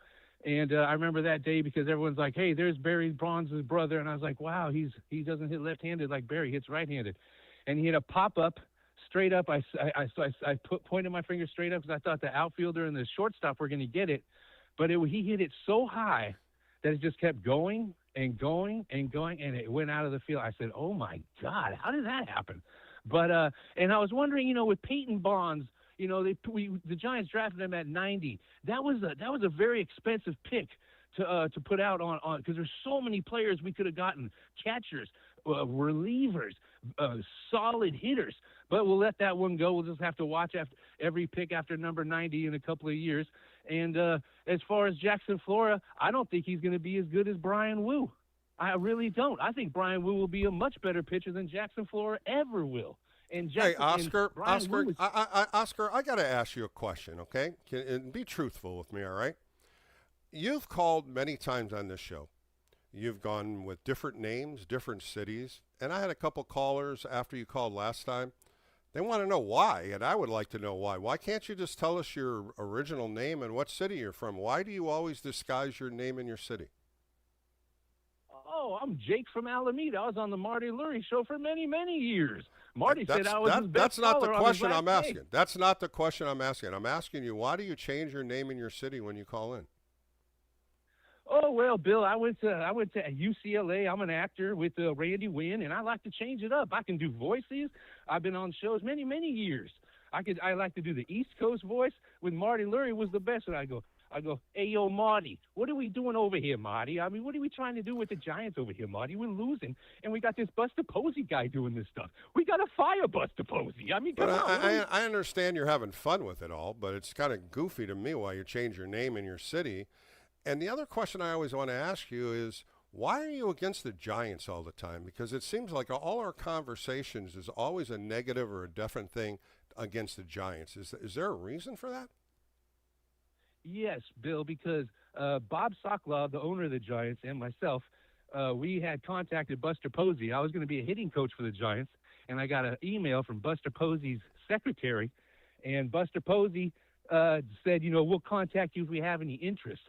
S10: And I remember that day because everyone's like, "Hey, there's Barry Bonds' brother." And I was like, wow, he doesn't hit left-handed like Barry, hits right-handed. And he hit a pop-up straight up. I pointed my finger straight up because I thought the outfielder and the shortstop were going to get it. But he hit it so high that it just kept going and going and going, and it went out of the field. I said, "Oh, my God, how did that happen?" But and I was wondering, with Peyton Bonds, the Giants drafted him at 90. That was a very expensive pick to put out on because there's so many players we could have gotten, catchers, relievers, solid hitters. But we'll let that one go. We'll just have to watch after every pick after number 90 in a couple of years. And as far as Jackson Flora, I don't think he's going to be as good as Brian Wu. I really don't. I think Brian Wu will be a much better pitcher than Jackson Flora ever will. And Jackson,
S3: hey, Oscar,
S10: Oscar,
S3: Oscar, I got to ask you a question, okay? And be truthful with me, all right? You've called many times on this show. You've gone with different names, different cities. And I had a couple callers after you called last time. They want to know why, and I would like to know why. Why can't you just tell us your original name and what city you're from? Why do you always disguise your name and your city?
S10: Oh, I'm Jake from Alameda. I was on the Marty Lurie show for many, many years. Marty said I was his best
S3: That's not the
S10: caller
S3: question
S10: on his
S3: I'm
S10: last day.
S3: asking. That's not the question I'm asking. I'm asking you, why do you change your name and your city when you call in?
S10: Oh, well, Bill, I went to UCLA. I'm an actor with Randy Wynn, and I like to change it up. I can do voices. I've been on shows many, many years. I like to do the East Coast voice with Marty Lurie was the best. And I go, I go, hey, yo, Marty, what are we doing over here, Marty? I mean, what are we trying to do with the Giants over here, Marty? We're losing, and we got this Buster Posey guy doing this stuff. We got to fire Buster Posey. I mean, come on.
S3: I understand you're having fun with it all, but it's kind of goofy to me why you change your name in your city. And the other question I always want to ask you is, why are you against the Giants all the time? Because it seems like all our conversations is always a negative or a different thing against the Giants. Is there a reason for that?
S10: Yes, Bill, because Bob Sokolow, the owner of the Giants, and myself, we had contacted Buster Posey. I was going to be a hitting coach for the Giants, and I got an email from Buster Posey's secretary, and Buster Posey said, we'll contact you if we have any interest.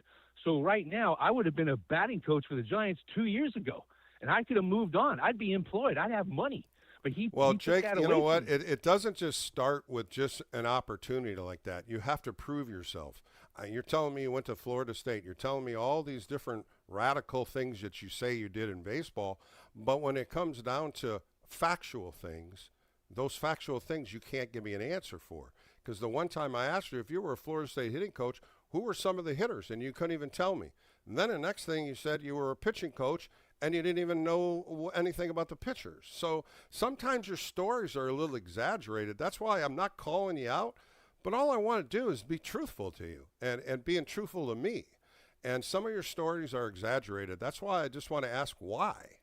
S10: So right now, I would have been a batting coach for the Giants 2 years ago, and I could have moved on. I'd be employed. I'd have money. But he
S3: Jake,
S10: took that
S3: you
S10: away
S3: know what?
S10: from me.
S3: It doesn't just start with just an opportunity like that. You have to prove yourself. You're telling me you went to Florida State. You're telling me all these different radical things that you say you did in baseball. But when it comes down to factual things, those factual things you can't give me an answer for. Because the one time I asked you if you were a Florida State hitting coach, who were some of the hitters? And you couldn't even tell me. And then the next thing you said you were a pitching coach, and you didn't even know anything about the pitchers. So sometimes your stories are a little exaggerated. That's why I'm not calling you out. But all I want to do is be truthful to you and being truthful to me. And some of your stories are exaggerated. That's why I just want to ask why.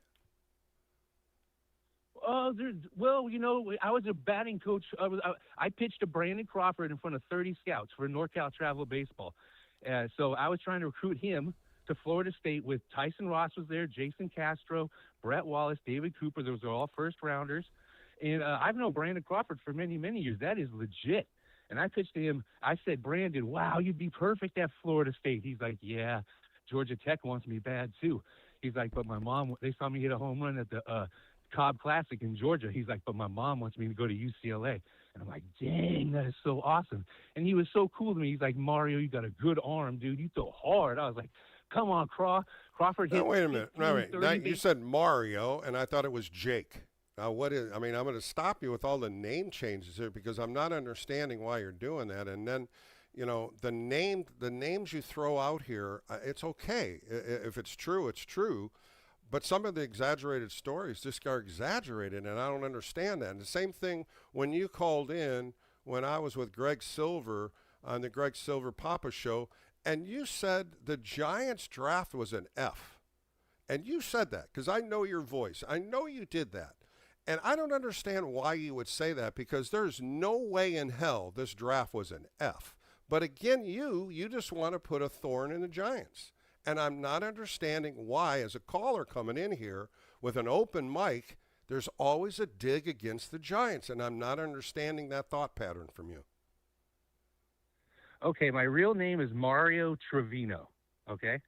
S10: I was a batting coach. I pitched to Brandon Crawford in front of 30 scouts for NorCal Travel Baseball. So I was trying to recruit him to Florida State with Tyson Ross was there, Jason Castro, Brett Wallace, David Cooper. Those are all first-rounders. And I've known Brandon Crawford for many, many years. That is legit. And I pitched to him. I said, Brandon, wow, you'd be perfect at Florida State. He's like, yeah, Georgia Tech wants me bad, too. He's like, but my mom, they saw me hit a home run at the Cobb Classic in Georgia. He's like, but my mom wants me to go to UCLA. And I'm like, dang, that is so awesome. And he was so cool to me. He's like, Mario, you got a good arm, dude. You throw hard. I was like, come on, Crawford hit.
S3: Now, wait a minute.
S10: 15,
S3: Wait.
S10: 30
S3: Now, you said Mario, and I thought it was Jake. Now, I'm going to stop you with all the name changes here because I'm not understanding why you're doing that. And then, the names you throw out here, it's okay. If it's true, it's true. But some of the exaggerated stories just are exaggerated, and I don't understand that. And the same thing when you called in when I was with Greg Silver on the Greg Silver Papa Show, and you said the Giants draft was an F. And you said that because I know your voice. I know you did that. And I don't understand why you would say that because there's no way in hell this draft was an F. But again, you just want to put a thorn in the Giants. And I'm not understanding why, as a caller coming in here with an open mic, there's always a dig against the Giants. And I'm not understanding that thought pattern from you.
S10: Okay, my real name is Mario Trevino, okay?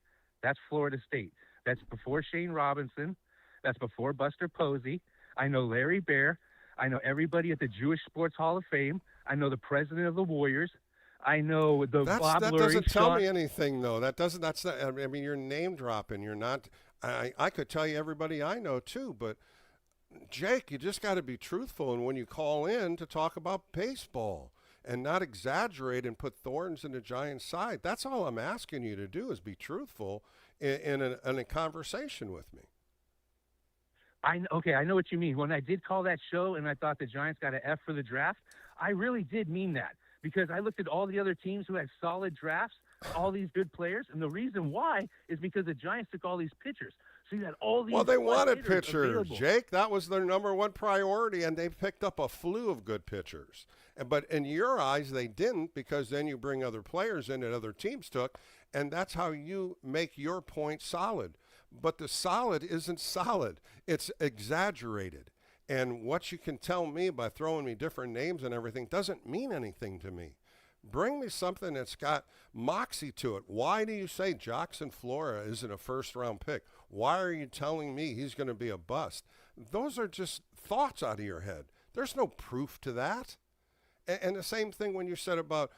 S10: That's Florida State. That's before Shane Robinson. That's before Buster Posey. I know Larry Bear. I know everybody at the Jewish Sports Hall of Fame. I know the president of the Warriors. I know the Bob
S3: that
S10: Lurie.
S3: doesn't tell me anything, though. That's not, I mean, you're name dropping. You're not, I could tell you everybody I know, too. But, Jake, you just got to be truthful. And when you call in to talk about baseball and not exaggerate and put thorns in the Giants' side, that's all I'm asking you to do is be truthful in a conversation with me.
S10: I know what you mean. When I did call that show and I thought the Giants got an F for the draft, I really did mean that because I looked at all the other teams who had solid drafts, all these good players, and the reason why is because the Giants took all these pitchers. So you had all these.
S3: Well, they wanted pitchers,
S10: available.
S3: Jake. That was their number one priority, and they picked up a slew of good pitchers. But in your eyes, they didn't because then you bring other players in that other teams took, and that's how you make your point solid. But the solid isn't solid. It's exaggerated. And what you can tell me by throwing me different names and everything doesn't mean anything to me. Bring me something that's got moxie to it. Why do you say Jackson Flora isn't a first-round pick? Why are you telling me he's going to be a bust? Those are just thoughts out of your head. There's no proof to that. And the same thing when you said about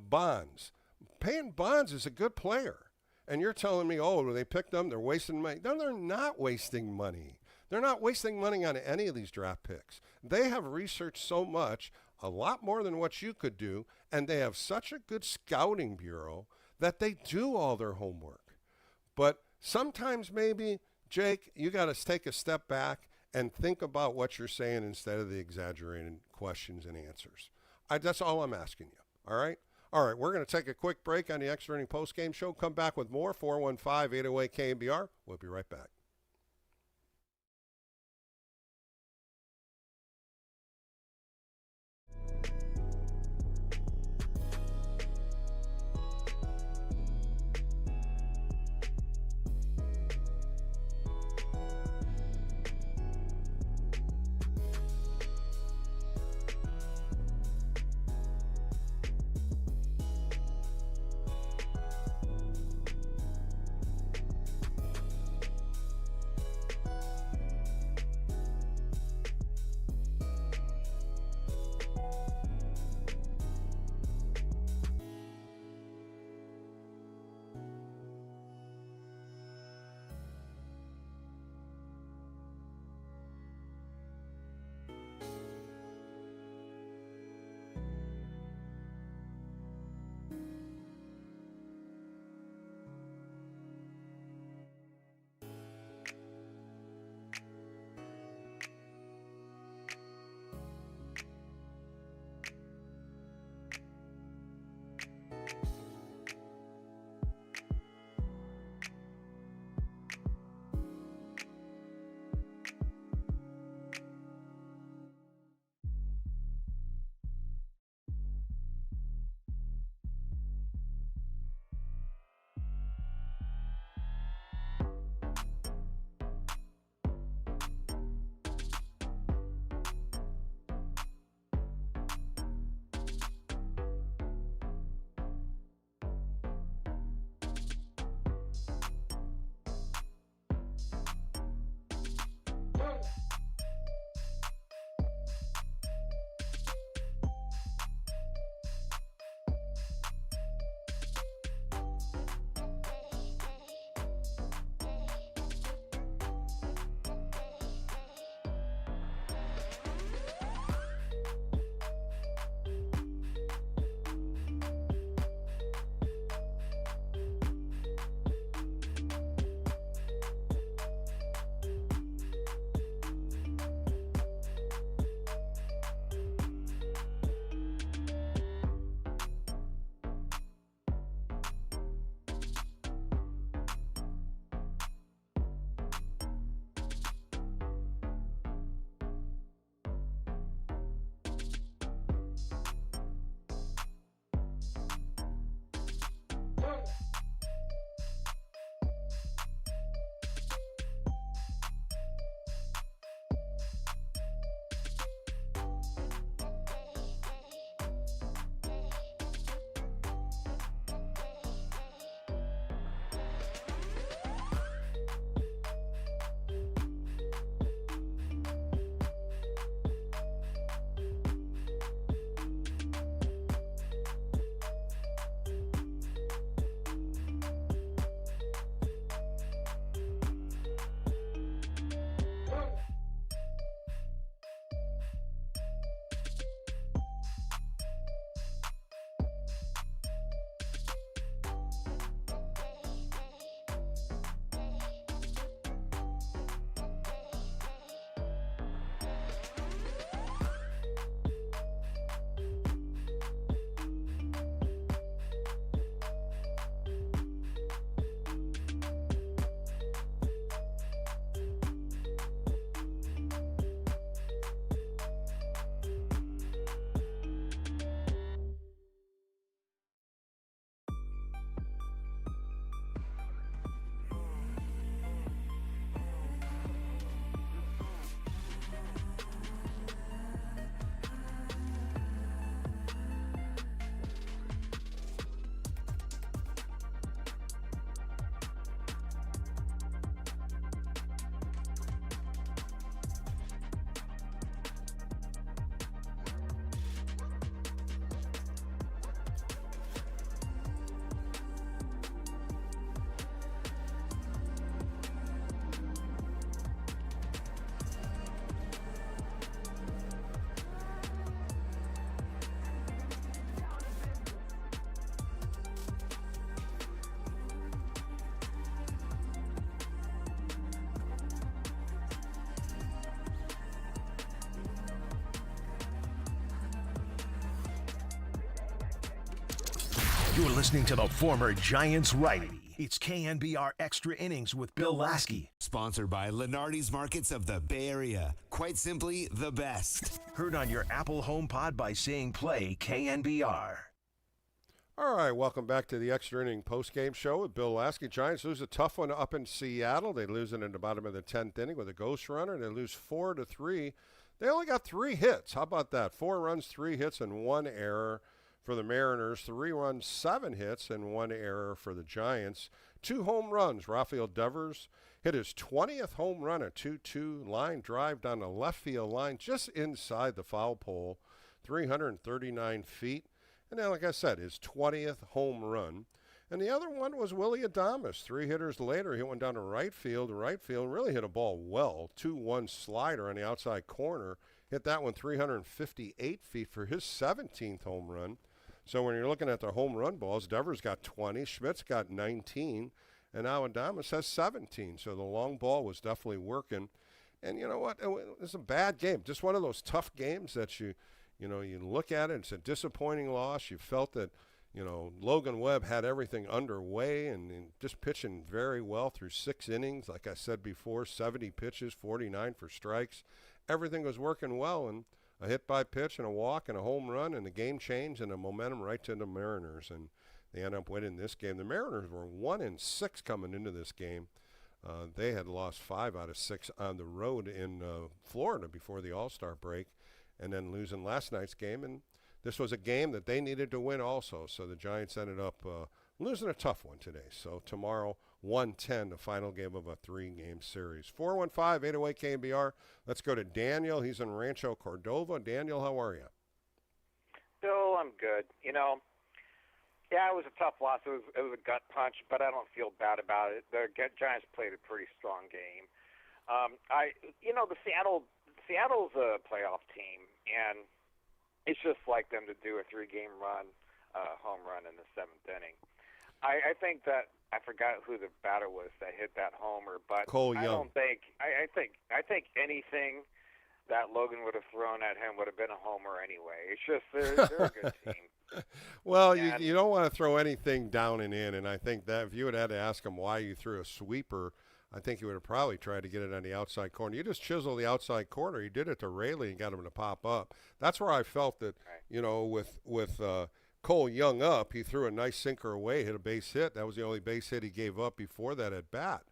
S3: Bonds. Payne Bonds is a good player. And you're telling me, oh, they picked them, they're wasting money. No, they're not wasting money. They're not wasting money on any of these draft picks. They have researched so much, a lot more than what you could do, and they have such a good scouting bureau that they do all their homework. But sometimes maybe, Jake, you got to take a step back and think about what you're saying instead of the exaggerated questions and answers. That's all I'm asking you, all right? All right, we're going to take a quick break on the Extra Inning Postgame Show. Come back with more, 415-808-KNBR. We'll be right back.
S1: You're listening to the former Giants righty. It's KNBR Extra Innings with Bill Laskey.
S6: Sponsored by Lenardi's Markets of the Bay Area. Quite simply, the best.
S1: Heard on your Apple HomePod by saying play KNBR.
S3: All right, welcome back to the Extra Inning postgame show with Bill Laskey. Giants lose a tough one up in Seattle. They lose it in the bottom of the 10th inning with a ghost runner. They lose 4-3. They only got 3 hits. How about that? 4 runs, 3 hits, and 1 error for the Mariners. 3 runs, 7 hits, and 1 error for the Giants. 2 home runs. Rafael Devers hit his 20th home run, a 2-2 line drive down the left field line just inside the foul pole, 339 feet. And then, like I said, his 20th home run. And the other one was Willie Adames. 3 hitters later, he went down to right field. Right field really hit a ball well. 2-1 slider on the outside corner. Hit that one 358 feet for his 17th home run. So when you're looking at the home run balls, Devers got 20, Schmidt's got 19, and now Adames has 17. So the long ball was definitely working. And you know what? It's a bad game. Just one of those tough games that you look at it. It's a disappointing loss. You felt that, Logan Webb had everything underway and just pitching very well through 6 innings. Like I said before, 70 pitches, 49 for strikes. Everything was working well, and a hit by pitch and a walk and a home run, and the game changed and the momentum right to the Mariners, and they end up winning this game. The Mariners were 1-6 coming into this game. They had lost 5 out of 6 on the road in Florida before the All-Star break, and then losing last night's game. And this was a game that they needed to win also, so the Giants ended up losing a tough one today. So tomorrow, 1-10, the final game of a 3-game series. 415-808-KNBR. Let's go to Daniel. He's in Rancho Cordova. Daniel, how are you?
S11: Bill, I'm good. Yeah, it was a tough loss. It was a gut punch, but I don't feel bad about it. The Giants played a pretty strong game. The Seattle's a playoff team, and it's just like them to do a 3-game run, home run in the 7th inning. I think that I forgot who the batter was that hit that homer, but
S3: Cole Young.
S11: I think anything that Logan would have thrown at him would have been a homer anyway. It's just they're a good team.
S3: Well, you don't want to throw anything down and in, and I think that if you had to ask him why you threw a sweeper, I think he would have probably tried to get it on the outside corner. You just chisel the outside corner. He did it to Rayleigh and got him to pop up. That's where I felt that, with Cole Young up, he threw a nice sinker away, hit a base hit. That was the only base hit he gave up before that at bat.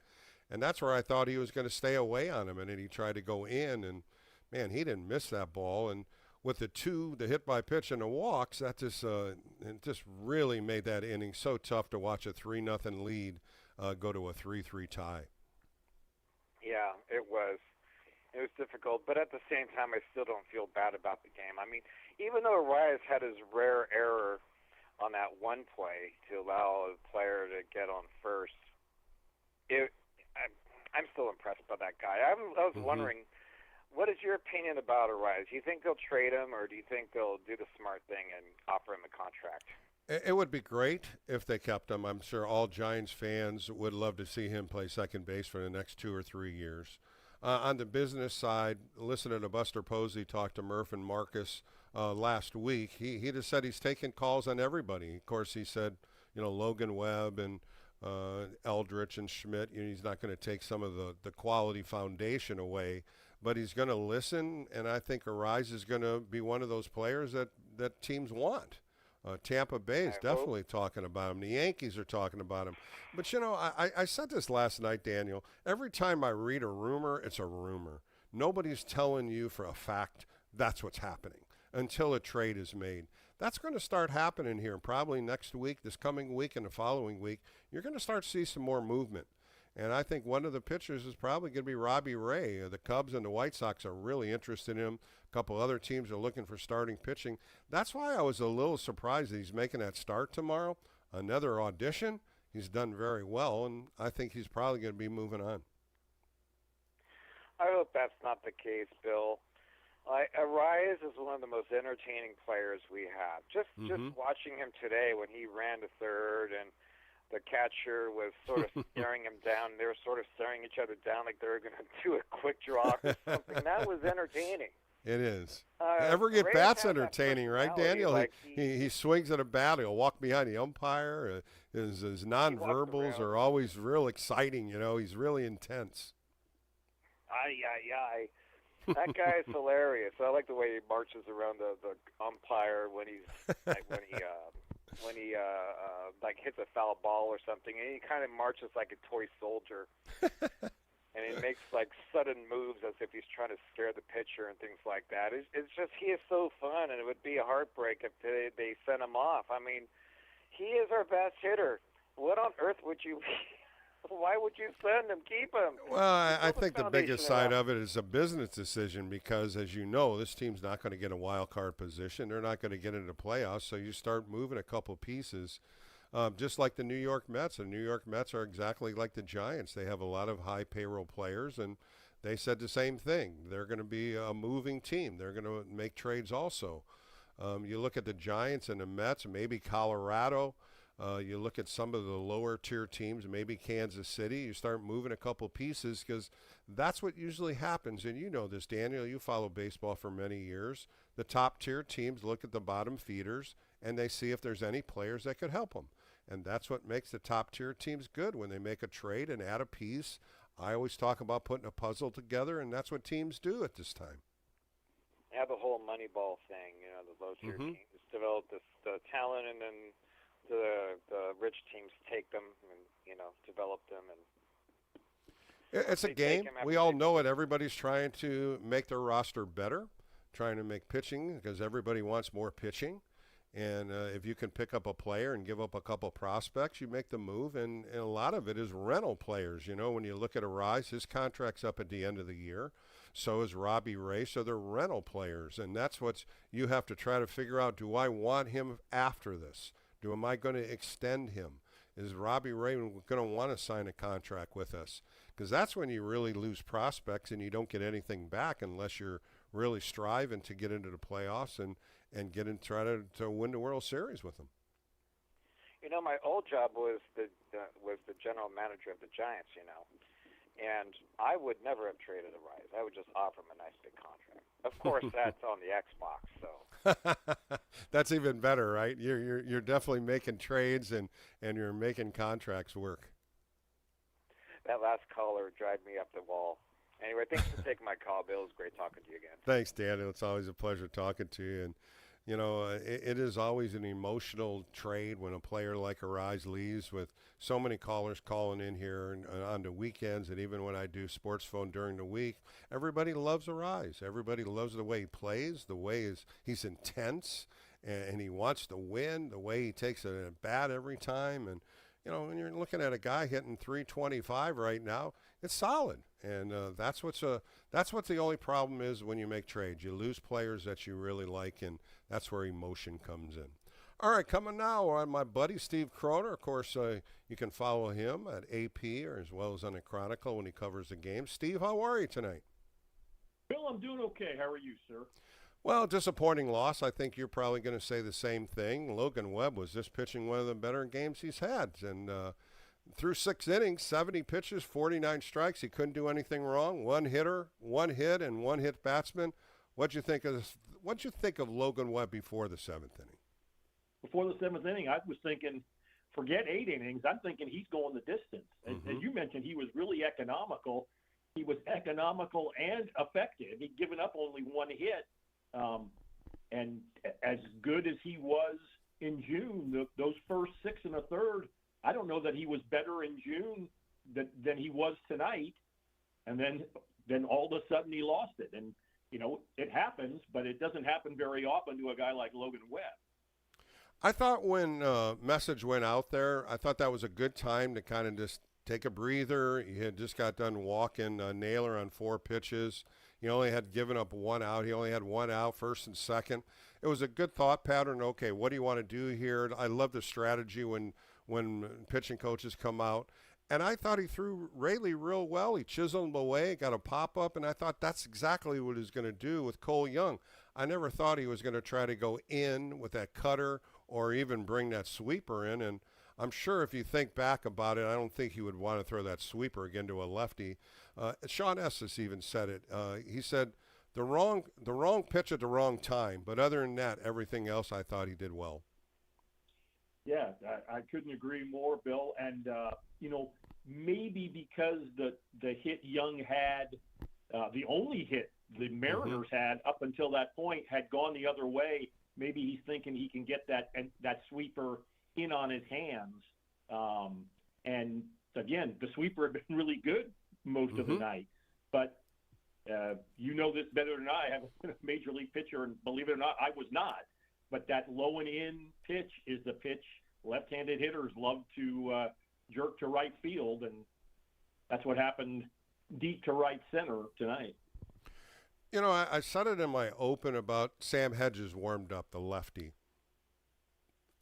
S3: And that's where I thought he was going to stay away on him, and then he tried to go in, and, man, he didn't miss that ball. And with the hit by pitch and the walks, that just really made that inning so tough to watch a 3-0 lead go to a 3-3 tie.
S11: Yeah, it was. It was difficult, but at the same time, I still don't feel bad about the game. I mean, even though Arias had his rare error on that one play to allow a player to get on first, I'm still impressed by that guy. I was wondering, what is your opinion about Arias? Do you think they'll trade him, or do you think they'll do the smart thing and offer him a contract?
S3: It would be great if they kept him. I'm sure all Giants fans would love to see him play second base for the next 2 or 3 years. On the business side, listening to Buster Posey talk to Murph and Marcus last week, he just said he's taking calls on everybody. Of course, he said, Logan Webb and Eldritch and Schmidt, he's not going to take some of the quality foundation away, but he's going to listen, and I think Arias is going to be one of those players that teams want. Tampa Bay is definitely talking about him. The Yankees are talking about him. But, I said this last night, Daniel. Every time I read a rumor, it's a rumor. Nobody's telling you for a fact that's what's happening until a trade is made. That's going to start happening here probably next week, this coming week, and the following week. You're going to start to see some more movement. And I think one of the pitchers is probably going to be Robbie Ray. The Cubs and the White Sox are really interested in him. A couple other teams are looking for starting pitching. That's why I was a little surprised that he's making that start tomorrow. Another audition. He's done very well, and I think he's probably going to be moving on.
S11: I hope that's not the case, Bill. Arias is one of the most entertaining players we have. Just watching him today when he ran to third and the catcher was sort of staring him down. They were sort of staring each other down like they were going to do a quick draw or something. That was entertaining.
S3: It is. Ever get bats entertaining, right, Daniel?
S11: Like
S3: he swings at a bat. He'll walk behind the umpire. His nonverbals are always real exciting. You know, he's really intense.
S11: Aye. That guy is hilarious. I like the way he marches around the umpire when he's like, when he like hits a foul ball or something, and he kind of marches like a toy soldier. And he makes like sudden moves as if he's trying to scare the pitcher and things like that. It's just, he is so fun, and it would be a heartbreak if they sent him off. I mean, he is our best hitter. What on earth would you? Why would you send him? Keep him.
S3: Well, I think the biggest side of it is a business decision because, as you know, this team's not going to get a wild card position. They're not going to get into playoffs, so you start moving a couple pieces. Just like the New York Mets. The New York Mets are exactly like the Giants. They have a lot of high payroll players, and they said the same thing. They're going to be a moving team. They're going to make trades also. You look at the Giants and the Mets, maybe Colorado. You look at some of the lower tier teams, maybe Kansas City. You start moving a couple pieces because that's what usually happens. And you know this, Daniel. You follow baseball for many years. The top tier teams look at the bottom feeders, and they see if there's any players that could help them. And that's what makes the top-tier teams good when they make a trade and add a piece. I always talk about putting a puzzle together, and that's what teams do at this time.
S11: Yeah, the whole Moneyball thing, you know, the low-tier teams develop the talent, and then the rich teams take them and, you know, develop them. And
S3: it's a game. We all know it. Everybody's trying to make their roster better, trying to make pitching because everybody wants more pitching. And if you can pick up a player and give up a couple prospects, you make the move. And a lot of it is rental players. You know, when you look at Arise, his contract's up at the end of the year. So is Robbie Ray. So they're rental players. And that's what you have to try to figure out. Do I want him after this? Am I going to extend him? Is Robbie Ray going to want to sign a contract with us? Because that's when you really lose prospects and you don't get anything back unless you're really striving to get into the playoffs and get in, try to win the World Series with them.
S11: You know, my old job was the general manager of the Giants, you know, and I would never have traded Arise. I would just offer him a nice big contract. Of course, that's on the Xbox, so.
S3: That's even better, right? You're definitely making trades and you're making contracts work.
S11: That last caller would drive me up the wall. Anyway, thanks for taking my call, Bill. It was great talking to you again.
S3: Thanks, Daniel. It's always a pleasure talking to you. And, you know, it is always an emotional trade when a player like Arise leaves with so many callers calling in here and on the weekends. And even when I do Sports Phone during the week, everybody loves Arise. Everybody loves the way he plays, the way he's intense, and he wants to win, the way he takes a bat every time. And, you know, when you're looking at a guy hitting 325 right now, it's solid. And that's what the only problem is when you make trades. You lose players that you really like, and that's where emotion comes in. All right, coming now on my buddy Steve Kroner. Of course, you can follow him at AP or as well as on the Chronicle when he covers the game. Steve, how are you tonight?
S12: Bill, I'm doing okay. How are you, sir?
S3: Well, disappointing loss. I think you're probably going to say the same thing. Logan Webb was just pitching one of the better games he's had, and through 6 innings, 70 pitches, 49 strikes. He couldn't do anything wrong. One hitter, one hit, and one hit batsman. What'd you think of Logan Webb before the 7th inning?
S12: Before the 7th inning, I was thinking, forget 8 innings. I'm thinking he's going the distance. As you mentioned, he was really economical. He was economical and effective. He'd given up only one hit. And as good as he was in June, those first 6 1/3, I don't know that he was better in June than he was tonight. And then all of a sudden he lost it. And, you know, it happens, but it doesn't happen very often to a guy like Logan Webb.
S3: I thought when message went out there, I thought that was a good time to kind of just take a breather. He had just got done walking Naylor on 4 pitches. He only had given up 1 out. He only had 1 out, first and second. It was a good thought pattern. Okay, what do you want to do here? I love the strategy when pitching coaches come out. And I thought he threw Rayleigh real well. He chiseled him away, got a pop-up, and I thought that's exactly what he was going to do with Cole Young. I never thought he was going to try to go in with that cutter or even bring that sweeper in. And I'm sure if you think back about it, I don't think he would want to throw that sweeper again to a lefty. Sean Estes even said it. He said The wrong pitch at the wrong time. But other than that, everything else I thought he did well.
S12: Yeah, I couldn't agree more, Bill. And, maybe because the hit Young had, the only hit the Mariners had up until that point had gone the other way, maybe he's thinking he can get that sweeper in on his hands. And, again, the sweeper had been really good most of the night. But you know this better than I. I have been a major league pitcher, and believe it or not, I was not. But that low and in pitch is the pitch left-handed hitters love to jerk to right field, and that's what happened deep to right center tonight.
S3: I said it in my open about Sam Hedges warmed up, the lefty.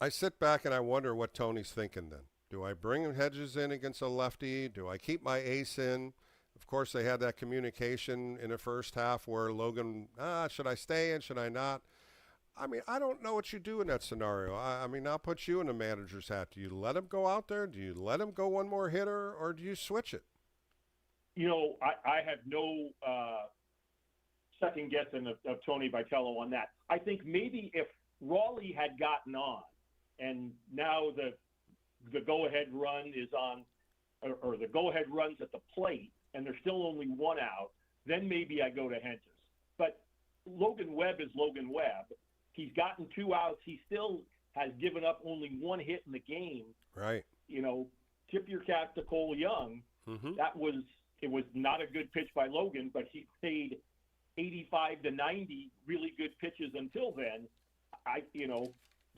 S3: I sit back and I wonder what Tony's thinking then. Do I bring Hedges in against a lefty? Do I keep my ace in? Of course, they had that communication in the first half where Logan, should I stay in? Should I not? I mean, I don't know what you do in that scenario. I mean, I'll put you in the manager's hat. Do you let him go out there? Do you let him go one more hitter, or do you switch it?
S12: I have no second guessing of Tony Vitello on that. I think maybe if Raleigh had gotten on, and now the go-ahead run is on, or the go-ahead run's at the plate, and there's still only one out, then maybe I go to Hedges. But Logan Webb is Logan Webb. He's gotten 2 outs. He still has given up only one hit in the game.
S3: Right.
S12: Tip your cap to Cole Young. It was not a good pitch by Logan, but he played 85 to 90 really good pitches until then.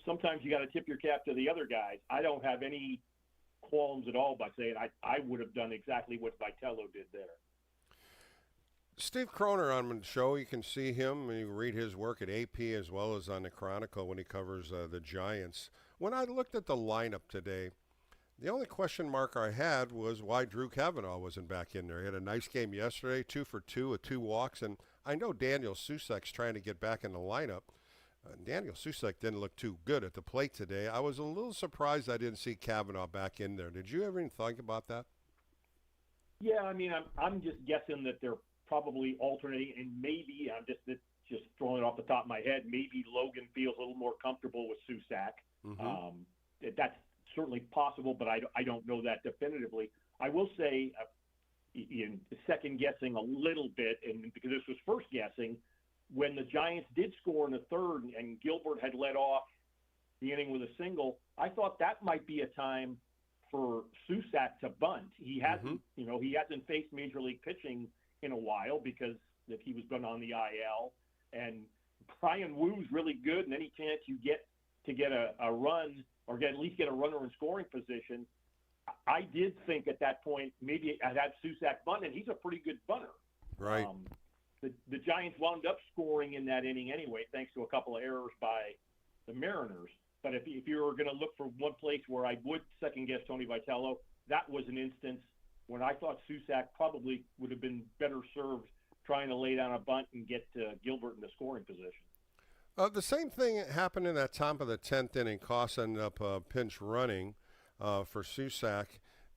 S12: Sometimes you got to tip your cap to the other guys. I don't have any qualms at all by saying I would have done exactly what Vitello did there.
S3: Steve Kroner on the show, you can see him and you can read his work at AP as well as on the Chronicle when he covers the Giants. When I looked at the lineup today, the only question mark I had was why Drew Cavanaugh wasn't back in there. He had a nice game yesterday, 2 for 2 with 2 walks, and I know Daniel Susak's trying to get back in the lineup. Daniel Susak didn't look too good at the plate today. I was a little surprised I didn't see Cavanaugh back in there. Did you ever even think about that?
S12: Yeah, I mean, I'm just guessing that they're probably alternating, and maybe I'm just throwing it off the top of my head. Maybe Logan feels a little more comfortable with Susak. That's certainly possible, but I don't know that definitively. I will say, in second guessing a little bit, and because this was first guessing, when the Giants did score in the third and Gilbert had led off the inning with a single, I thought that might be a time for Susak to bunt. He hasn't, he hasn't faced major league pitching in a while because that he was been on the IL, and Brian Woo's really good, and any chance you get to get a run or at least get a runner in scoring position, I did think at that point maybe I'd have Susak bunt, and he's a pretty good bunter.
S3: Right.
S12: The Giants wound up scoring in that inning anyway, thanks to a couple of errors by the Mariners. But if you were going to look for one place where I would second-guess Tony Vitello, that was an instance when I thought Susak probably would have been better served trying to lay down a bunt and get Gilbert in the scoring position.
S3: The same thing happened in that top of the 10th inning. Koss ended up pinch running for Susak,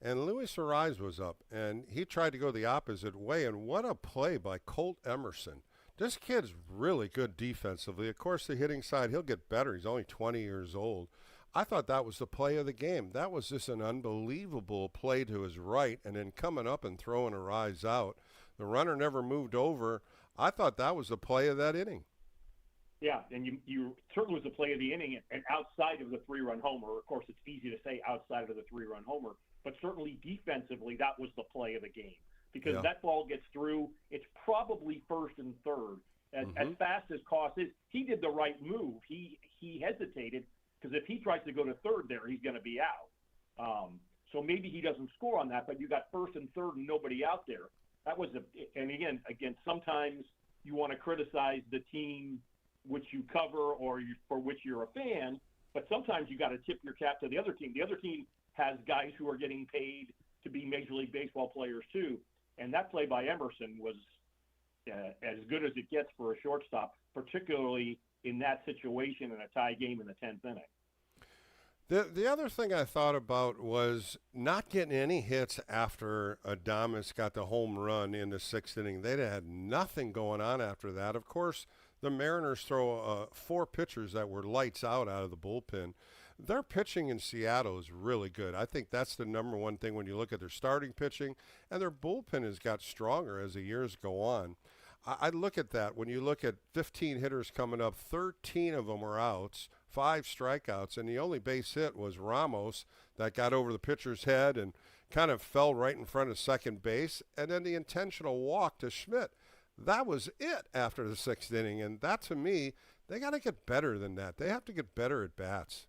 S3: and Luis Ariz was up, and he tried to go the opposite way, and what a play by Colt Emerson. This kid's really good defensively. Of course, the hitting side, he'll get better. He's only 20 years old. I thought that was the play of the game. That was just an unbelievable play to his right, and then coming up and throwing Ariz out. The runner never moved over. I thought that was the play of that inning.
S12: Yeah, and you certainly was the play of the inning, and outside of the 3-run homer. Of course, it's easy to say outside of the 3-run homer, but certainly defensively, that was the play of the game. Because that ball gets through, it's probably first and third. As fast as Koss is, he did the right move. He hesitated, because if he tries to go to third there, he's going to be out. So maybe he doesn't score on that, but you got first and third and nobody out there. That was and again, sometimes you want to criticize the team which you cover or for which you're a fan, but sometimes you got to tip your cap to the other team. The other team has guys who are getting paid to be Major League Baseball players too, and that play by Emerson was as good as it gets for a shortstop, particularly in that situation in a tie game in the 10th inning.
S3: The other thing I thought about was not getting any hits after Adames got the home run in the sixth inning. They'd had nothing going on after that. Of course, the Mariners throw 4 pitchers that were lights out of the bullpen. Their pitching in Seattle is really good. I think that's the number one thing when you look at their starting pitching, and their bullpen has got stronger as the years go on. I look at that. When you look at 15 hitters coming up, 13 of them were outs, 5 strikeouts, and the only base hit was Ramos that got over the pitcher's head and kind of fell right in front of second base, and then the intentional walk to Schmidt. That was it after the sixth inning, and that to me, they got to get better than that. They have to get better at bats.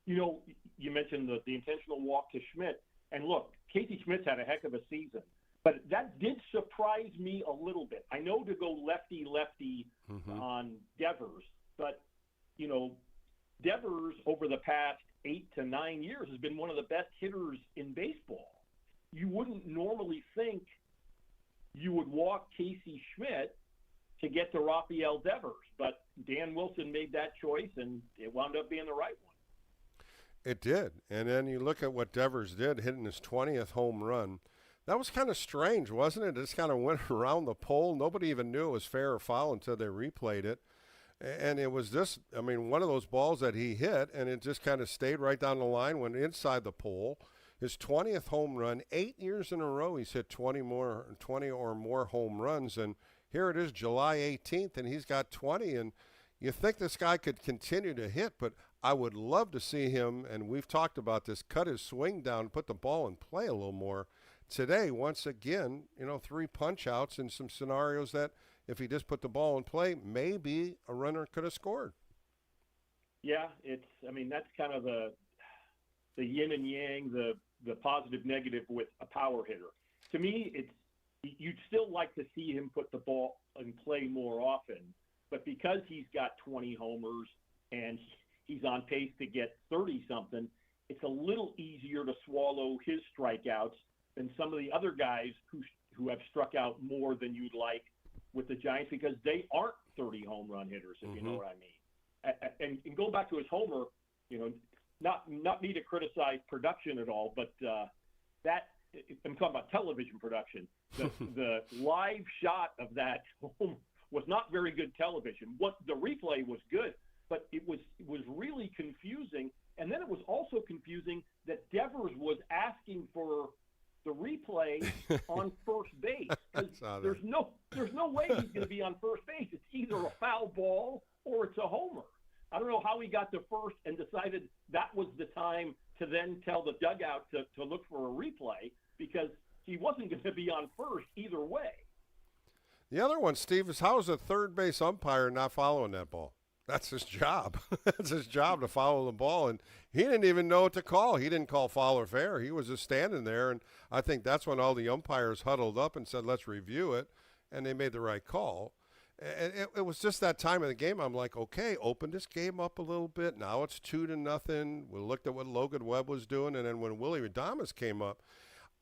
S12: You know, you mentioned the intentional walk to Schmidt, and look, Casey Schmidt's had a heck of a season. But that did surprise me a little bit. I know to go lefty-lefty on Devers, but, you know, Devers over the past 8 to 9 years has been one of the best hitters in baseball. You wouldn't normally think you would walk Casey Schmidt to get to Rafael Devers, but Dan Wilson made that choice, and it wound up being the right one.
S3: It did. And then you look at what Devers did, hitting his 20th home run. That was kind of strange, wasn't it? It just kind of went around the pole. Nobody even knew it was fair or foul until they replayed it. And it was just, I mean, one of those balls that he hit, and it just kind of stayed right down the line, went inside the pole. His 20th home run, 8 years in a row he's hit 20 or more home runs. And here it is, July 18th, and he's got 20. And you think this guy could continue to hit, but I would love to see him, and we've talked about this, cut his swing down, put the ball in play a little more. Today, once again, you know, 3 punch-outs in some scenarios that if he just put the ball in play, maybe a runner could have scored.
S12: Yeah, that's kind of the yin and yang, the positive negative with a power hitter. To me, you'd still like to see him put the ball in play more often, but because he's got 20 homers and he's on pace to get 30-something, it's a little easier to swallow his strikeouts than some of the other guys who have struck out more than you'd like with the Giants because they aren't 30 home run hitters, if you know what I mean. And going back to his homer, you know, not me to criticize production at all, but I'm talking about television production. The live shot of that home was not very good television. The replay was good, but it was really confusing. And then it was also confusing that Devers was asking for the replay on first base. There's no way he's going to be on first base. It's either a foul ball or it's a homer. I don't know how he got to first and decided that was the time to then tell the dugout to look for a replay because he wasn't going to be on first either way.
S3: The other one, Steve, is how is a third base umpire not following that ball? That's his job. That's his job to follow the ball, and he didn't even know what to call. He didn't call foul or fair. He was just standing there, and I think that's when all the umpires huddled up and said, let's review it, and they made the right call. And it was just that time of the game. I'm like, okay, open this game up a little bit. Now it's 2-0. We looked at what Logan Webb was doing, and then when Willie Adames came up,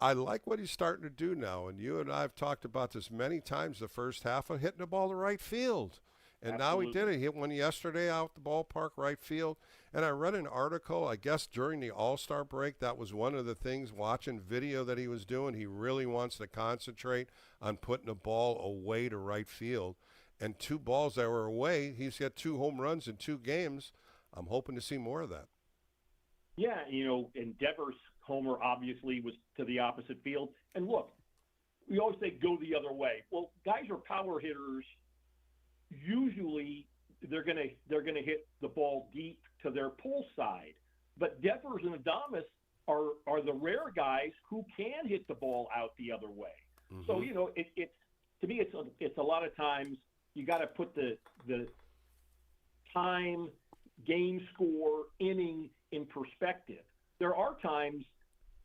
S3: I like what he's starting to do now, and you and I have talked about this many times the first half of hitting the ball to right field. And
S12: Absolutely.
S3: Now he did it. He hit one yesterday out the ballpark, right field. And I read an article, I guess during the All-Star break, that was one of the things, watching video that he was doing. He really wants to concentrate on putting the ball away to right field. And 2 balls that were away, he's got 2 home runs in 2 games. I'm hoping to see more of that.
S12: Yeah, you know, and Devers' homer obviously was to the opposite field. And look, we always say go the other way. Well, guys are power hitters. Usually they're gonna hit the ball deep to their pull side, but Devers and Adames are the rare guys who can hit the ball out the other way. So you know, it's to me it's a lot of times you got to put the time, game score, inning in perspective. There are times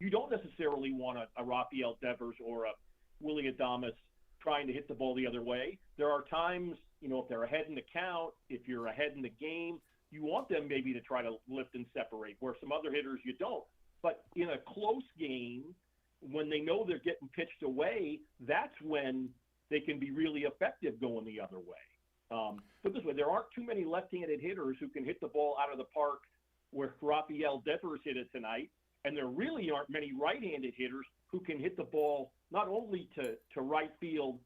S12: you don't necessarily want a Rafael Devers or a Willie Adames trying to hit the ball the other way. There are times, you know, if they're ahead in the count, if you're ahead in the game, you want them maybe to try to lift and separate, where some other hitters you don't. But in a close game, when they know they're getting pitched away, that's when they can be really effective going the other way. Put this way, there aren't too many left-handed hitters who can hit the ball out of the park where Rafael Devers hit it tonight, and there really aren't many right-handed hitters who can hit the ball not only to right field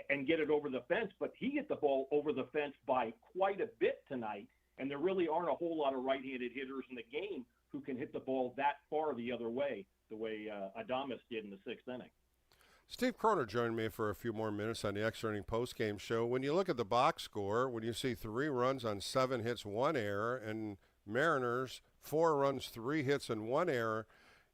S12: and get it over the fence, but he hit the ball over the fence by quite a bit tonight, and there really aren't a whole lot of right-handed hitters in the game who can hit the ball that far the other way, the way Adames did in the sixth inning.
S3: Steve Kroner joined me for a few more minutes on the Extra Inning Post-Game Show. When you look at the box score, when you see 3 runs on 7 hits, 1 error, and Mariners 4 runs, 3 hits, and 1 error,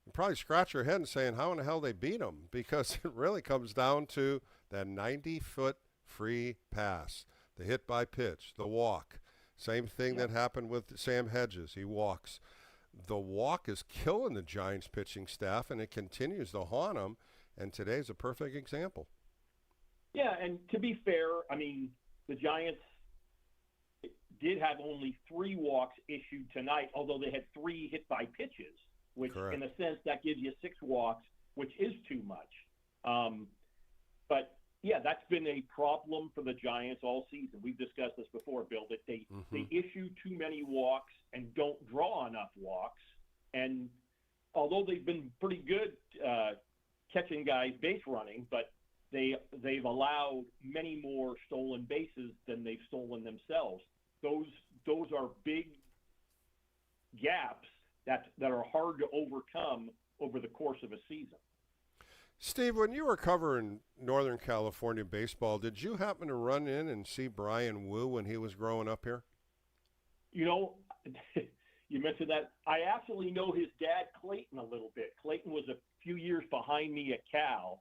S3: you probably scratch your head and saying, how in the hell they beat them? Because it really comes down to that 90-foot free pass, the hit by pitch, the walk. Same thing that happened with Sam Hedges. He walks. The walk is killing the Giants pitching staff, and it continues to haunt them. And today's a perfect example.
S12: Yeah, and to be fair, I mean, the Giants did have only 3 walks issued tonight, although they had 3 hit by pitches, which in a sense that gives you 6 walks, which is too much. But yeah, that's been a problem for the Giants all season. We've discussed this before, Bill, that they issue too many walks and don't draw enough walks. And although they've been pretty good catching guys base running, but they've allowed many more stolen bases than they've stolen themselves. Those are big gaps that are hard to overcome over the course of a season.
S3: Steve, when you were covering Northern California baseball, did you happen to run in and see Brian Wu when he was growing up here?
S12: You know, you mentioned that. I actually know his dad, Clayton, a little bit. Clayton was a few years behind me at Cal.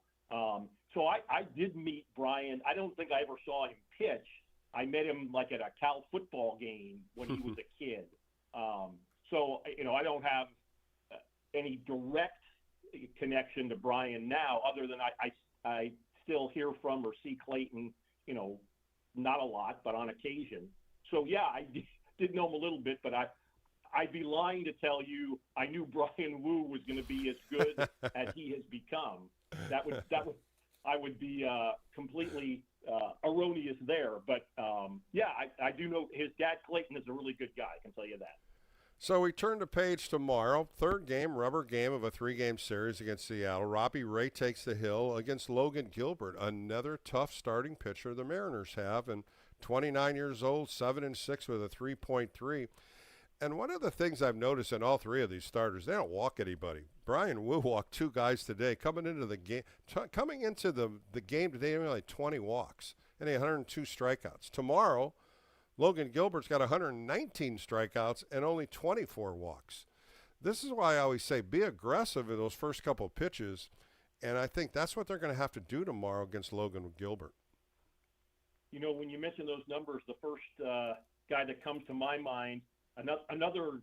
S12: So I did meet Brian. I don't think I ever saw him pitch. I met him like at a Cal football game when he was a kid. So, you know, I don't have any direct connection to Brian now, other than I still hear from or see Clayton, you know, not a lot, but on occasion. So, yeah, I did know him a little bit, but I'd be lying to tell you I knew Brian Wu was going to be as good as he has become. I would be completely erroneous there. But, yeah, I do know his dad, Clayton, is a really good guy, I can tell you that.
S3: So we turn the page tomorrow. 3rd game, rubber game of a 3-game series against Seattle. Robbie Ray takes the hill against Logan Gilbert, another tough starting pitcher the Mariners have, and 29 years old, 7-6 with a 3.3. And one of the things I've noticed in all 3 of these starters, they don't walk anybody. Brian Wu walked 2 guys today. Coming into the game today, he only had 20 walks, and he had 102 strikeouts. Tomorrow, Logan Gilbert's got 119 strikeouts and only 24 walks. This is why I always say be aggressive in those first couple of pitches, and I think that's what they're going to have to do tomorrow against Logan Gilbert.
S12: You know, when you mention those numbers, the first guy that comes to my mind, another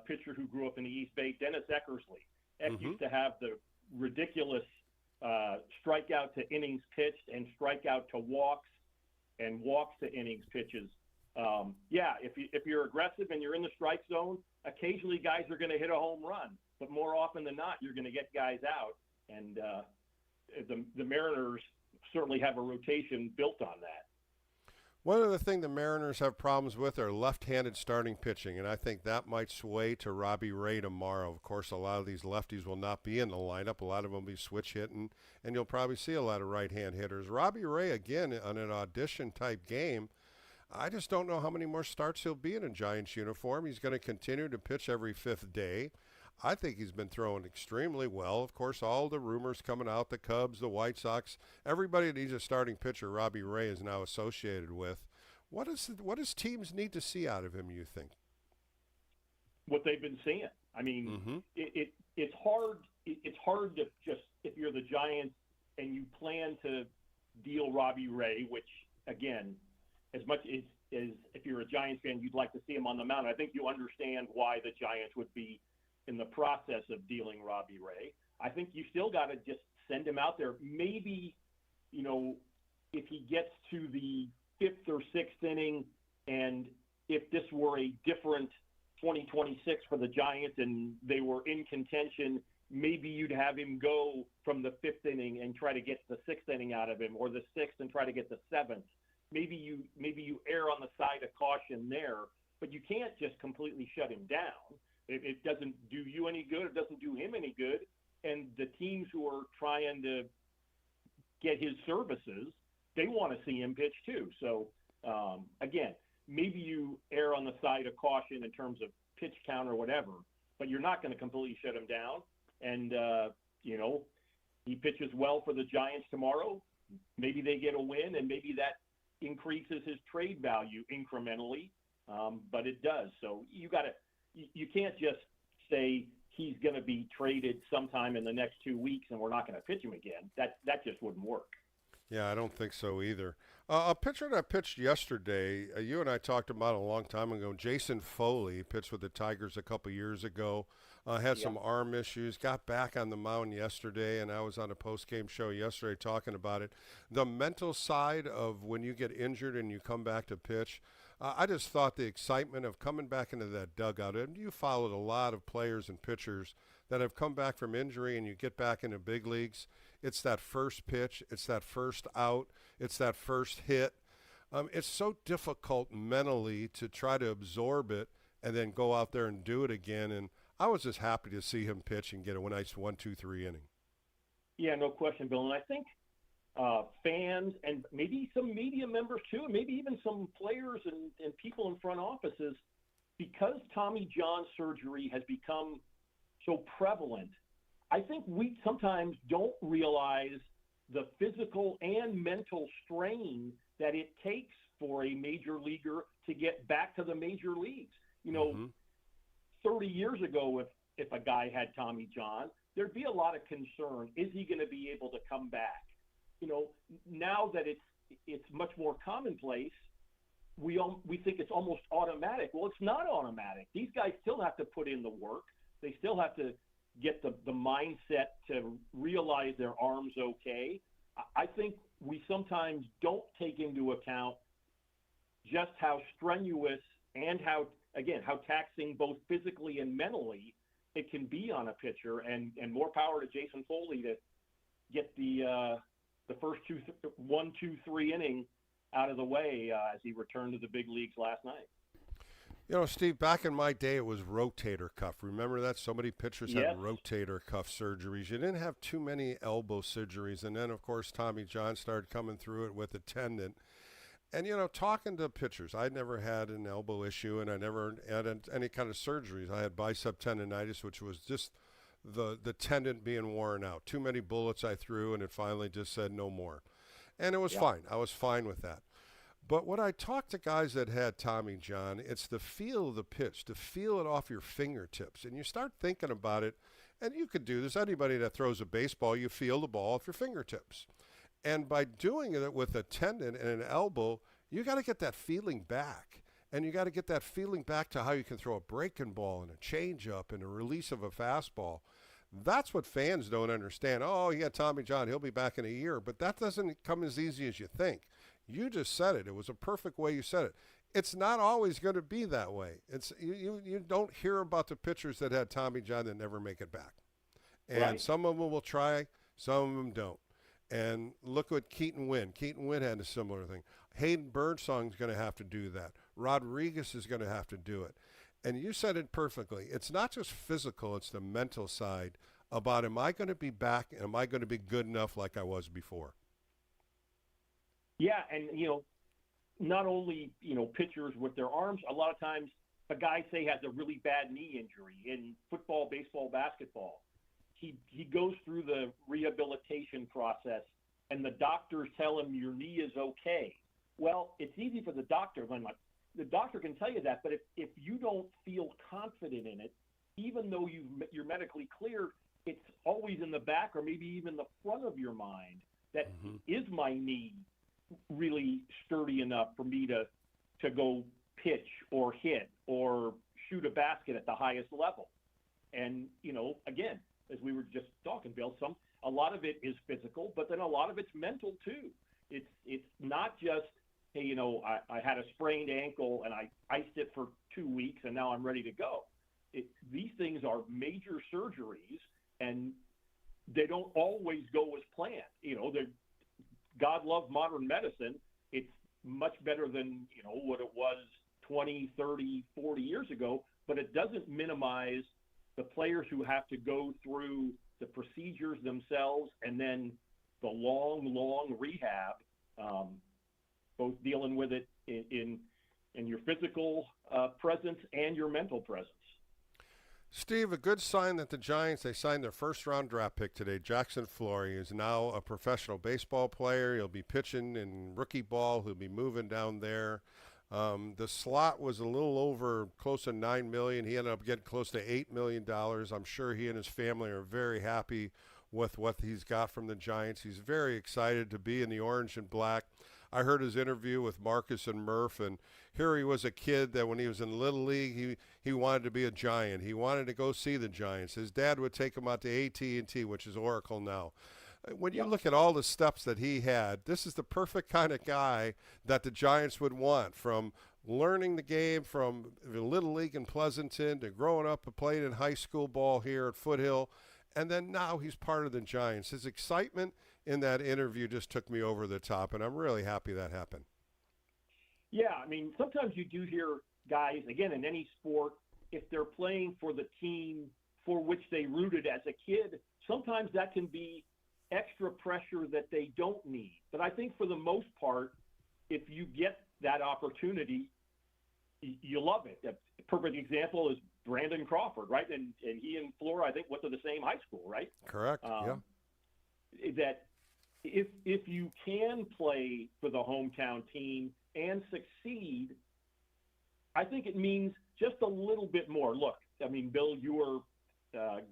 S12: pitcher who grew up in the East Bay, Dennis Eckersley. Eck used to have the ridiculous strikeout to innings pitched and strikeout to walks and walks to innings pitches. Yeah, if you're aggressive and you're in the strike zone, occasionally guys are going to hit a home run, but more often than not, you're going to get guys out. And the Mariners certainly have a rotation built on that.
S3: One of the things the Mariners have problems with are left-handed starting pitching, and I think that might sway to Robbie Ray tomorrow. Of course, a lot of these lefties will not be in the lineup. A lot of them will be switch hitting, and you'll probably see a lot of right-hand hitters. Robbie Ray, again, on an audition-type game, I just don't know how many more starts he'll be in a Giants uniform. He's going to continue to pitch every 5th day. I think he's been throwing extremely well. Of course, all the rumors coming out, the Cubs, the White Sox, everybody that he's a starting pitcher, Robbie Ray is now associated with. What does teams need to see out of him, you think?
S12: What they've been seeing. I mean, it's hard. It's hard to just, if you're the Giants and you plan to deal Robbie Ray, which, again, as much as if you're a Giants fan, you'd like to see him on the mound. I think you understand why the Giants would be in the process of dealing Robbie Ray. I think you still got to just send him out there. Maybe, you know, if he gets to the 5th or 6th inning, and if this were a different 2026 for the Giants and they were in contention, maybe you'd have him go from the 5th inning and try to get the 6th inning out of him, or the 6th and try to get the 7th. Maybe you err on the side of caution there. but you can't just completely shut him down. It doesn't do you any good. It doesn't do him any good. And the teams who are trying to get his services, they want to see him pitch too. So, again, maybe you err on the side of caution in terms of pitch count or whatever, but you're not going to completely shut him down. And, he pitches well for the Giants tomorrow. Maybe they get a win, and maybe that increases his trade value incrementally, but it does. So you can't just say he's going to be traded sometime in the next 2 weeks and we're not going to pitch him again. That just wouldn't work.
S3: Yeah, I don't think so either. A pitcher that pitched yesterday, you and I talked about a long time ago, Jason Foley, pitched with the Tigers a couple years ago, had some arm issues, got back on the mound yesterday, and I was on a post-game show yesterday talking about it. The mental side of when you get injured and you come back to pitch, I just thought the excitement of coming back into that dugout, and you followed a lot of players and pitchers that have come back from injury and you get back into big leagues. It's that first pitch. It's that first out. It's that first hit. It's so difficult mentally to try to absorb it and then go out there and do it again. And I was just happy to see him pitch and get a nice 1-2-3 inning.
S12: Yeah, no question, Bill. And I think fans and maybe some media members too, and maybe even some players and people in front offices, because Tommy John surgery has become so prevalent, I think we sometimes don't realize the physical and mental strain that it takes for a major leaguer to get back to the major leagues. 30 years ago, if a guy had Tommy John, there'd be a lot of concern. Is he going to be able to come back? Now that it's much more commonplace, we think it's almost automatic. Well, it's not automatic. These guys still have to put in the work. They still have to get the mindset to realize their arm's okay. I think we sometimes don't take into account just how strenuous and how taxing both physically and mentally it can be on a pitcher. And more power to Jason Foley to get the first 1-2-3 inning out of the way as he returned to the big leagues last night.
S3: Steve, back in my day, it was rotator cuff. Remember that? So many pitchers had rotator cuff surgeries. You didn't have too many elbow surgeries. And then, of course, Tommy John started coming through it with a tendon. And, talking to pitchers, I never had an elbow issue, and I never had any kind of surgeries. I had bicep tendonitis, which was just the tendon being worn out. Too many bullets I threw, and it finally just said no more. And it was fine. I was fine with that. But when I talk to guys that had Tommy John, it's the feel of the pitch, to feel it off your fingertips. And you start thinking about it, and you could do this. Anybody that throws a baseball, you feel the ball off your fingertips. And by doing it with a tendon and an elbow, you got to get that feeling back. And you got to get that feeling back to how you can throw a breaking ball and a changeup and a release of a fastball. That's what fans don't understand. Oh, yeah, Tommy John, he'll be back in a year. But that doesn't come as easy as you think. You just said it. It was a perfect way you said it. It's not always going to be that way. It's you don't hear about the pitchers that had Tommy John that never make it back. And some of them will try, some of them don't. And look at Keaton Winn. Keaton Winn had a similar thing. Hayden Birdsong's going to have to do that. Rodriguez is going to have to do it. And you said it perfectly. It's not just physical, it's the mental side about, am I going to be back and am I going to be good enough like I was before?
S12: Yeah, and, not only, pitchers with their arms, a lot of times a guy, say, has a really bad knee injury in football, baseball, basketball. He goes through the rehabilitation process, and the doctors tell him your knee is okay. Well, it's easy for the doctor. The doctor can tell you that, but if you don't feel confident in it, even though you're medically cleared, it's always in the back or maybe even the front of your mind that is my knee really sturdy enough for me to go pitch or hit or shoot a basket at the highest level. And, again, as we were just talking, Bill, a lot of it is physical, but then a lot of it's mental too. It's not just, hey, I had a sprained ankle and I iced it for 2 weeks and now I'm ready to go. These things are major surgeries and they don't always go as planned. God love modern medicine. It's much better than, what it was 20, 30, 40 years ago, but it doesn't minimize the players who have to go through the procedures themselves and then the long rehab, both dealing with it in your physical presence and your mental presence.
S3: Steve, a good sign that the Giants, they signed their first-round draft pick today, Jackson Flory. He is now a professional baseball player. He'll be pitching in rookie ball. He'll be moving down there. The slot was a little over close to $9 million. He ended up getting close to $8 million. I'm sure he and his family are very happy with what he's got from the Giants. He's very excited to be in the orange and black. I heard his interview with Marcus and Murph, and here he was, a kid that when he was in Little League, he wanted to be a Giant. He wanted to go see the Giants. His dad would take him out to AT&T, which is Oracle now. When you look at all the steps that he had, this is the perfect kind of guy that the Giants would want, from learning the game from Little League in Pleasanton to growing up and playing in high school ball here at Foothill, and then now he's part of the Giants. His excitement in that interview just took me over the top, and I'm really happy that happened.
S12: Yeah, I mean, sometimes you do hear guys, again, in any sport, if they're playing for the team for which they rooted as a kid, sometimes that can be extra pressure that they don't need. But I think for the most part, if you get that opportunity, you love it. A perfect example is Brandon Crawford, right? And he and Flora, I think, went to the same high school, right?
S3: Correct, yeah.
S12: That if you can play for the hometown team and succeed, I think it means just a little bit more. Look, I mean, Bill, you were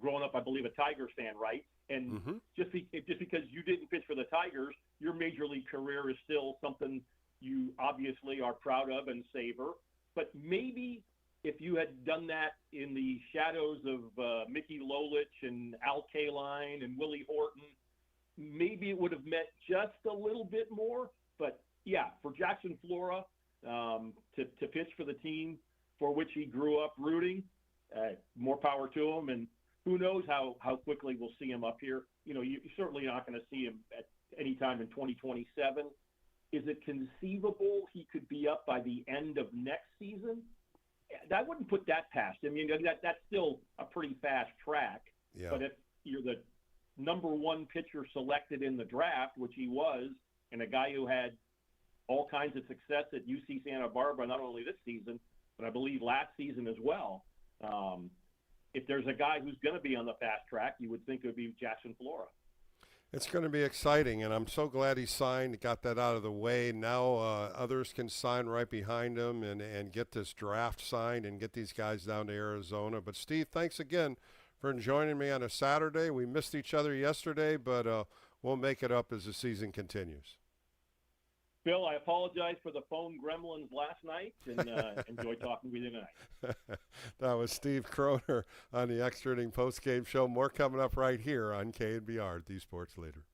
S12: growing up, I believe, a Tigers fan, right? And just because you didn't pitch for the Tigers, your major league career is still something you obviously are proud of and savor. But maybe if you had done that in the shadows of Mickey Lolich and Al Kaline and Willie Horton, maybe it would have meant just a little bit more. But yeah, for Jackson Flora to pitch for the team for which he grew up rooting, more power to him. And who knows how quickly we'll see him up here. You know, you're certainly not going to see him at any time in 2027. Is it conceivable he could be up by the end of next season? I wouldn't put that past. I mean, that's still a pretty fast track.
S3: Yeah.
S12: But if you're the number one pitcher selected in the draft, which he was, and a guy who had all kinds of success at UC Santa Barbara, not only this season, but I believe last season as well. If there's a guy who's going to be on the fast track, you would think it would be Jackson Flora.
S3: It's going to be exciting, and I'm so glad he signed, got that out of the way. Now others can sign right behind him and get this draft signed and get these guys down to Arizona. But, Steve, thanks again for joining me on a Saturday. We missed each other yesterday, but we'll make it up as the season continues.
S12: Bill, I apologize for the phone gremlins last night, and enjoyed talking with you tonight.
S3: That was Steve Kroner on the Extra Inning Postgame Show. More coming up right here on K&BR, the Sports Leader.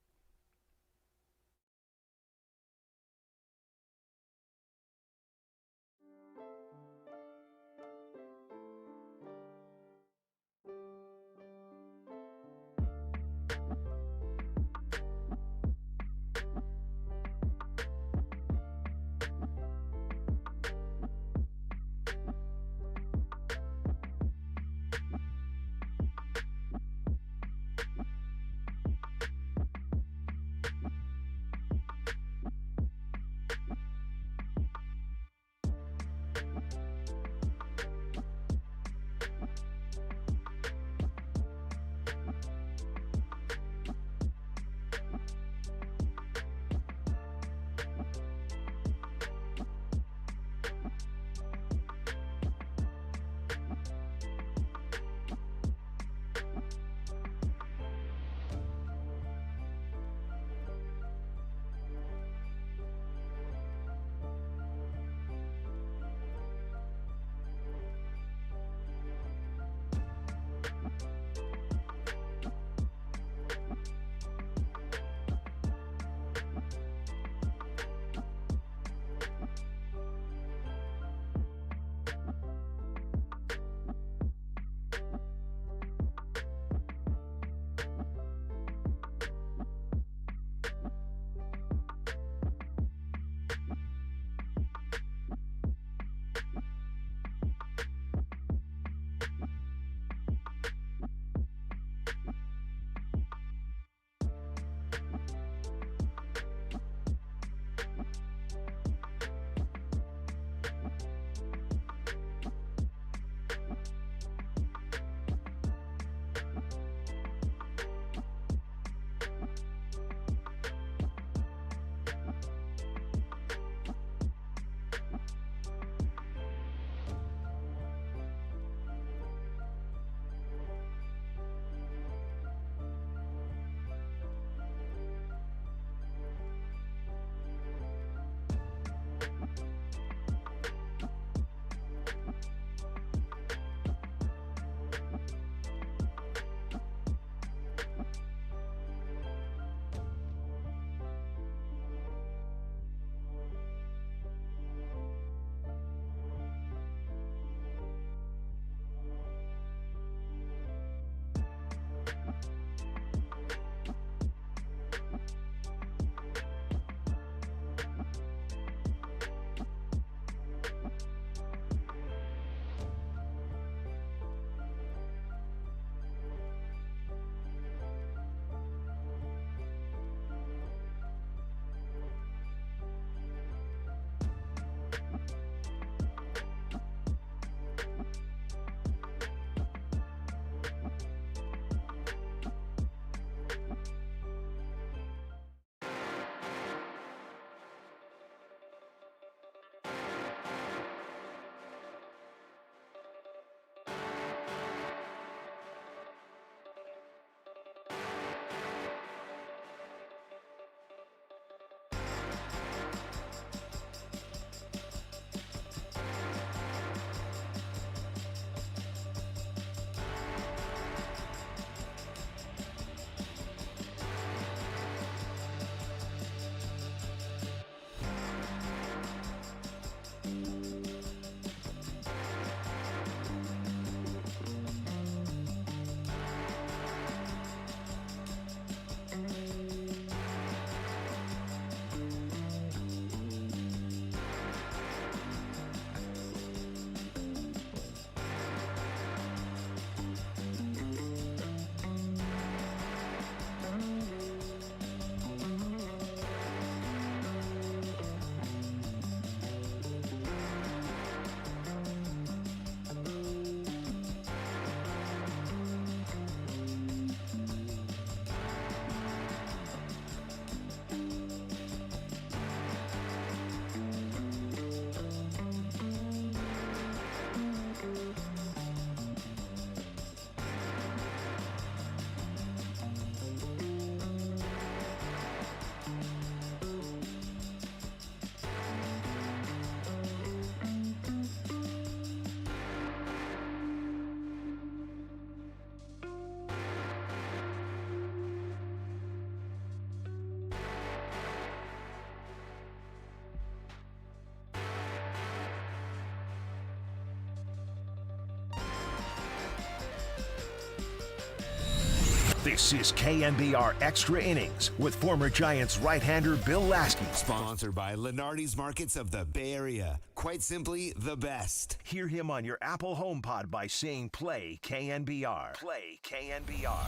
S1: This is KNBR Extra Innings with former Giants right-hander Bill Laskey.
S6: Sponsored by Lenardi's Markets of the Bay Area. Quite simply, the best.
S1: Hear him on your Apple HomePod by saying play KNBR. Play KNBR.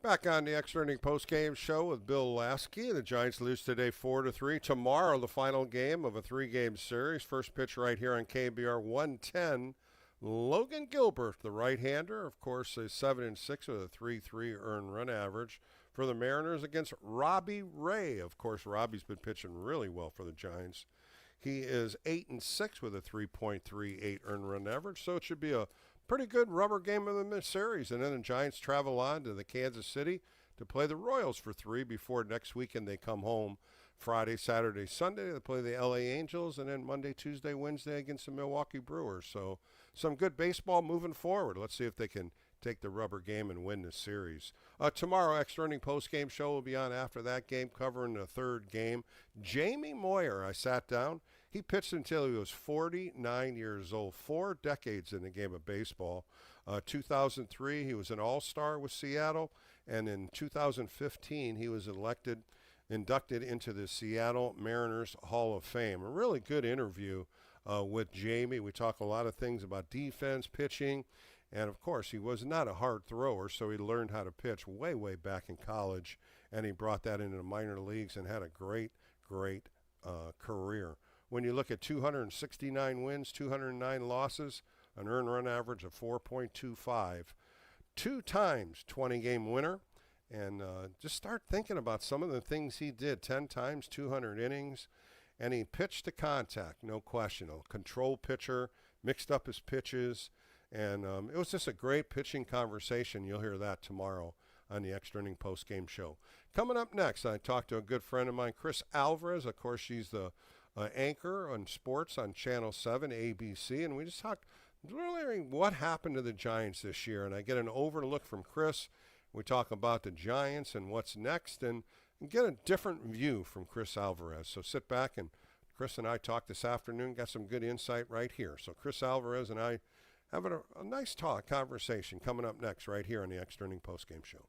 S3: Back on the Extra Inning Post-Game Show with Bill Laskey. The Giants lose today 4-3. Tomorrow, the final game of a 3-game series. First pitch right here on KNBR 110. Logan Gilbert, the right-hander, of course, is 7-6 with a 3.3 earned run average for the Mariners against Robbie Ray. Of course, Robbie's been pitching really well for the Giants. He is 8-6 with a 3.38 earned run average, so it should be a pretty good rubber game of the series. And then the Giants travel on to the Kansas City to play the Royals for 3 before next weekend they come home Friday, Saturday, Sunday. They play the LA Angels, and then Monday, Tuesday, Wednesday against the Milwaukee Brewers. So some good baseball moving forward. Let's see if they can take the rubber game and win this series. Tomorrow, Extra Inning Post-Game Show will be on after that game, covering the third game. Jamie Moyer, I sat down. He pitched until he was 49 years old, 4 decades in the game of baseball. 2003, he was an all-star with Seattle, and in 2015, he was inducted into the Seattle Mariners Hall of Fame. A really good interview with Jamie. We talk a lot of things about defense, pitching, and of course he was not a hard thrower, so he learned how to pitch way back in college, and he brought that into the minor leagues and had a great career. When you look at 269 wins, 209 losses, an earned run average of 4.25, 2 times 20-game winner, and just start thinking about some of the things he did. 10 times 200 innings, and he pitched to contact, no question. A control pitcher, mixed up his pitches, and it was just a great pitching conversation. You'll hear that tomorrow on the Extra Inning Post-Game Show. Coming up next, I talked to a good friend of mine, Chris Alvarez. Of course, she's the anchor on sports on Channel 7, ABC, and we just talked really what happened to the Giants this year, and I get an overlook from Chris. We talk about the Giants and what's next, and get a different view from Chris Alvarez. So sit back, and Chris and I talked this afternoon, got some good insight right here. So Chris Alvarez and I having a nice conversation coming up next right here on the Extra Inning Postgame Show.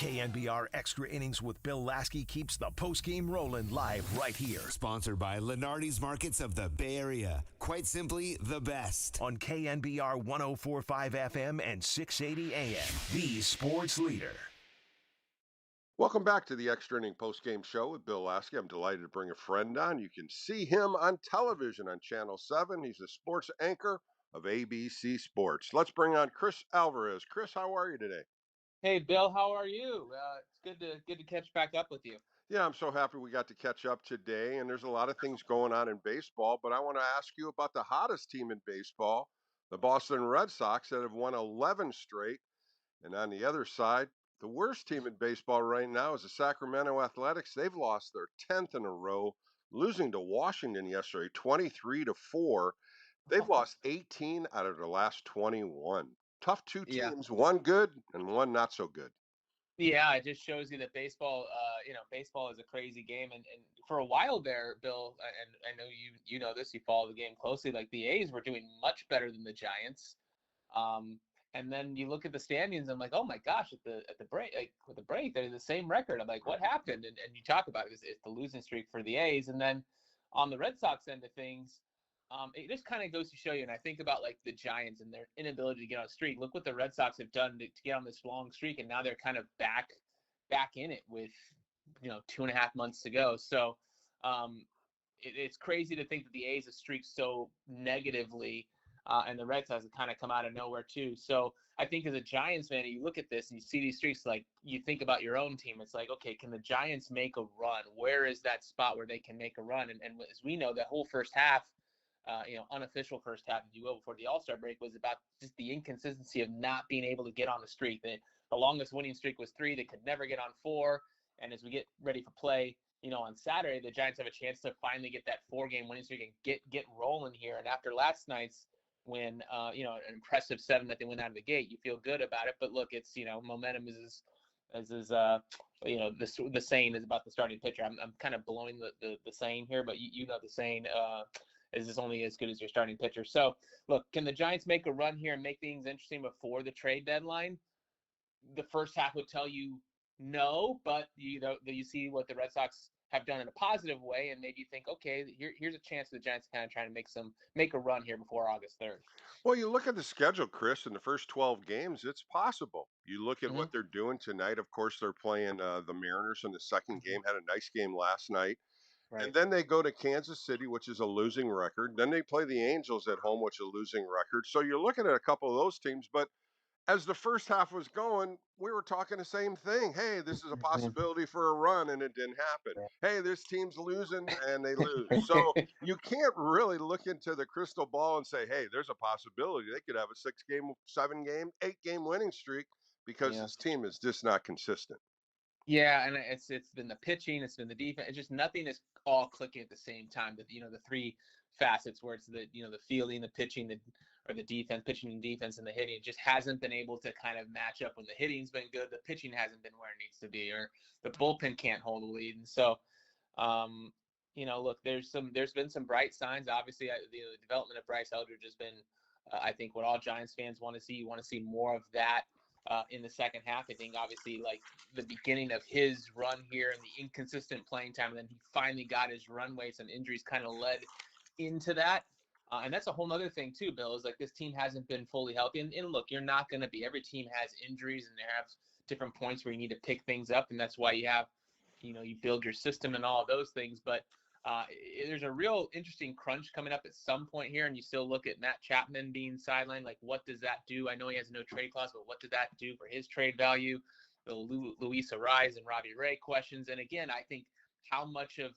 S1: KNBR Extra Innings with Bill Laskey keeps the postgame rolling live right here.
S6: Sponsored by Lenardi's Markets of the Bay Area. Quite simply, the best.
S1: On KNBR 104.5 FM and 680 AM. The sports leader.
S3: Welcome back to the Extra Inning Postgame Show with Bill Laskey. I'm delighted to bring a friend on. You can see him on television on Channel 7. He's the sports anchor of ABC Sports. Let's bring on Chris Alvarez. Chris, how are you today?
S13: Hey, Bill, how are you? It's good to catch back up with you.
S3: Yeah, I'm so happy we got to catch up today, and there's a lot of things going on in baseball, but I want to ask you about the hottest team in baseball, the Boston Red Sox, that have won 11 straight. And on the other side, the worst team in baseball right now is the Sacramento Athletics. They've lost their 10th in a row, losing to Washington yesterday, 23-4. They've lost 18 out of their last 21. Tough two teams, one good and one not so good.
S13: Yeah, it just shows you that baseball, baseball is a crazy game. And for a while there, Bill, and I know you know this, you follow the game closely, like the A's were doing much better than the Giants. And then you look at the standings, I'm like, oh my gosh, at the break, like with the break, they're the same record. I'm like, what happened? And you talk about it, it's the losing streak for the A's. And then on the Red Sox end of things, it just kind of goes to show you, and I think about like the Giants and their inability to get on a streak. Look what the Red Sox have done to get on this long streak, and now they're kind of back in it with 2.5 months to go. So it's crazy to think that the A's have streaked so negatively, and the Red Sox have kind of come out of nowhere too. So I think as a Giants fan, you look at this and you see these streaks, like you think about your own team. It's like, okay, can the Giants make a run? Where is that spot where they can make a run? And as we know, the whole first half, unofficial first half, if you will, before the All-Star break, was about just the inconsistency of not being able to get on the streak. The longest winning streak was 3. They could never get on 4. And as we get ready for play, on Saturday, the Giants have a chance to finally get that 4-game winning streak and get rolling here. And after last night's win, an impressive 7 that they went out of the gate, you feel good about it. But look, it's, momentum is the saying is about the starting pitcher. I'm kind of blowing the saying here, but you know the saying is this only as good as your starting pitcher. So look, can the Giants make a run here and make things interesting before the trade deadline? The first half would tell you no, but you see what the Red Sox have done in a positive way, and maybe you think, okay, here's a chance for the Giants to kind of try to make a run here before August 3rd.
S3: Well, you look at the schedule, Chris, in the first 12 games, it's possible. You look at what they're doing tonight. Of course, they're playing the Mariners in the second game, had a nice game last night. Right. And then they go to Kansas City, which is a losing record. Then they play the Angels at home, which is a losing record. So you're looking at a couple of those teams. But as the first half was going, we were talking the same thing. Hey, this is a possibility for a run, and it didn't happen. Hey, this team's losing, and they lose. So you can't really look into the crystal ball and say, hey, there's a possibility. They could have a 6-game, 7-game, 8-game winning streak because this team is just not consistent.
S13: Yeah, and it's been the pitching, it's been the defense. It's just nothing is all clicking at the same time. The 3 facets where it's the the fielding, the pitching, or the defense, pitching and defense, and the hitting. It just hasn't been able to kind of match up. When the hitting's been good, the pitching hasn't been where it needs to be, or the bullpen can't hold the lead. And so, look, there's been some bright signs. Obviously, the development of Bryce Eldridge has been, I think, what all Giants fans want to see. You want to see more of that. In the second half, I think obviously like the beginning of his run here and the inconsistent playing time, and then he finally got his runway. Some injuries kind of led into that. And that's a whole other thing too, Bill, is like this team hasn't been fully healthy. And look, you're not going to be, every team has injuries and they have different points where you need to pick things up. And that's why you have, you build your system and all of those things. But there's a real interesting crunch coming up at some point here, and you still look at Matt Chapman being sidelined. Like, what does that do? I know he has no trade clause, but what did that do for his trade value? The Luis Ariz and Robbie Ray questions. And again, I think how much of,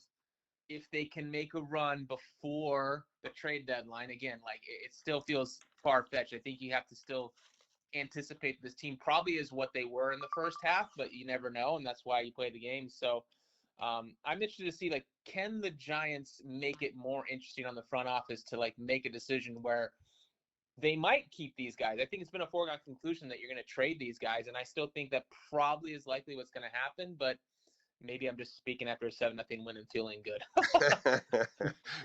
S13: if they can make a run before the trade deadline, again, like it still feels far-fetched. I think you have to still anticipate this team probably is what they were in the first half, but you never know, and that's why you play the game. So I'm interested to see, like, can the Giants make it more interesting on the front office to, like, make a decision where they might keep these guys. I think it's been a foregone conclusion that you're going to trade these guys, and I still think that probably is likely what's going to happen, but maybe I'm just speaking after a 7-0 win and feeling good.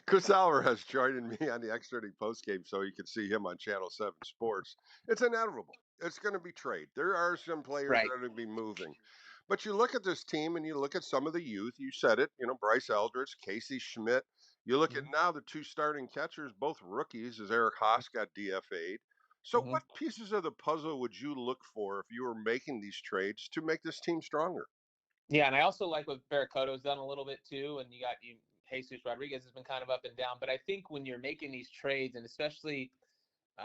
S3: Chris Alvarez joining me on the Extra Inning postgame, so you can see him on Channel 7 Sports. It's inevitable. It's going to be trade. There are some players that are going to be moving. But you look at this team and you look at some of the youth. You said it, Bryce Eldridge, Casey Schmidt. You look at
S13: Mhm.
S3: now the two starting catchers, both rookies, as Eric Haas got DFA'd. So,
S13: Mhm.
S3: what pieces of the puzzle would you look for if you were making these trades to make this team stronger?
S13: Yeah, and I also like what Barracoto's done a little bit too, and Jesus Rodriguez has been kind of up and down. But I think when you're making these trades, and especially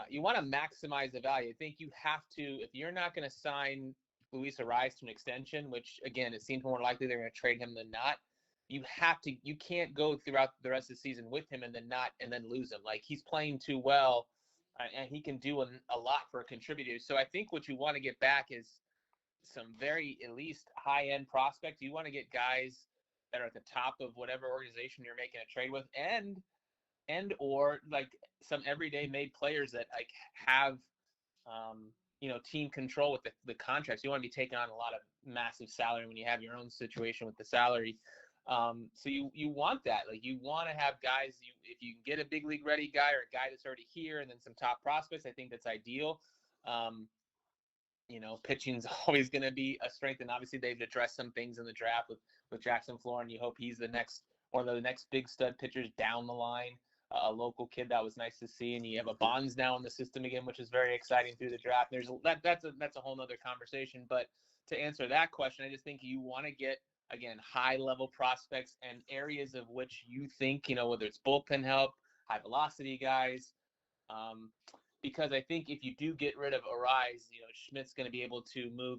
S13: you want to maximize the value. I think you have to, if you're not going to sign Luis Ariz to an extension, which again, it seems more likely they're going to trade him than not. You can't go throughout the rest of the season with him and then lose him. Like he's playing too well, and he can do a lot for a contributor. So I think what you want to get back is some very at least high end prospects. You want to get guys that are at the top of whatever organization you're making a trade with, and or like some everyday made players that like have team control with the contracts. You want to be taking on a lot of massive salary when you have your own situation with the salary. So you want that. Like you want to have guys. If you can get a big league ready guy or a guy that's already here, and then some top prospects, I think that's ideal. Pitching's always going to be a strength, and obviously they've addressed some things in the draft with Jackson Florin. You hope he's the next one of the next big stud pitchers down the line. A local kid that was nice to see, and you have a Bonds now in the system again, which is very exciting through the draft. That's a whole nother conversation. But to answer that question, I just think you want to get again high level prospects and areas of which you think whether it's bullpen help, high velocity guys. Because I think if you do get rid of Ariz, Schmidt's going to be able to move,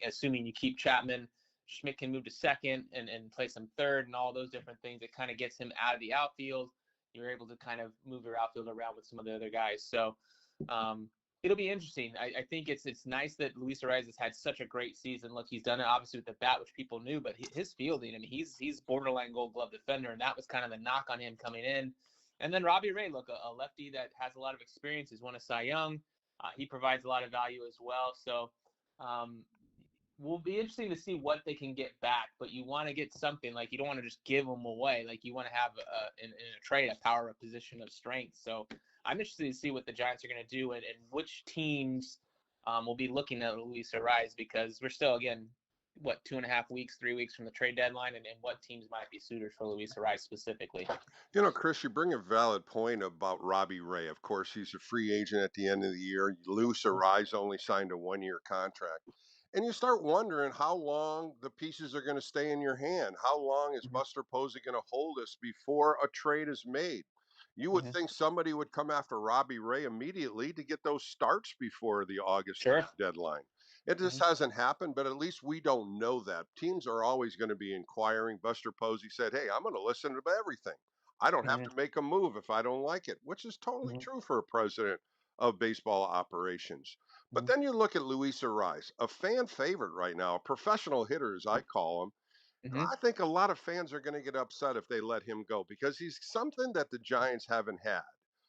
S13: assuming you keep Chapman. Schmidt can move to second and play some third and all those different things. It kind of gets him out of the outfield. You're able to kind of move your outfield around with some of the other guys. So it'll be interesting. I think it's nice that Luis Ariz has had such a great season. Look, he's done it obviously with the bat, which people knew, but his fielding, I mean, he's borderline Gold Glove defender, and that was kind of the knock on him coming in. And then Robbie Ray, look, a lefty that has a lot of experience. He's won a Cy Young. He provides a lot of value as well. So will be interesting to see what they can get back, but you want to get something. Like you don't want to just give them away. Like you want to have in a trade a power of position of strength. So I'm interested to see what the Giants are going to do and which teams will be looking at Luis Ariz, because we're still, again, 2.5 weeks, 3 weeks from the trade deadline, and what teams might be suitors for Luis Ariz specifically.
S3: Chris, you bring a valid point about Robbie Ray. Of course, he's a free agent at the end of the year. Luis Ariz only signed a 1-year contract. And you start wondering how long the pieces are going to stay in your hand. How long is Buster Posey going to hold us before a trade is made? You would think somebody would come after Robbie Ray immediately to get those starts before the August deadline. It just hasn't happened, but at least we don't know that. Teams are always going to be inquiring. Buster Posey said, hey, I'm going to listen to everything. I don't have to make a move if I don't like it, which is totally true for a president of baseball operations. But then you look at Luis Ariz, a fan favorite right now, a professional hitter, as I call him. I think a lot of fans are going to get upset if they let him go because he's something that the Giants haven't had.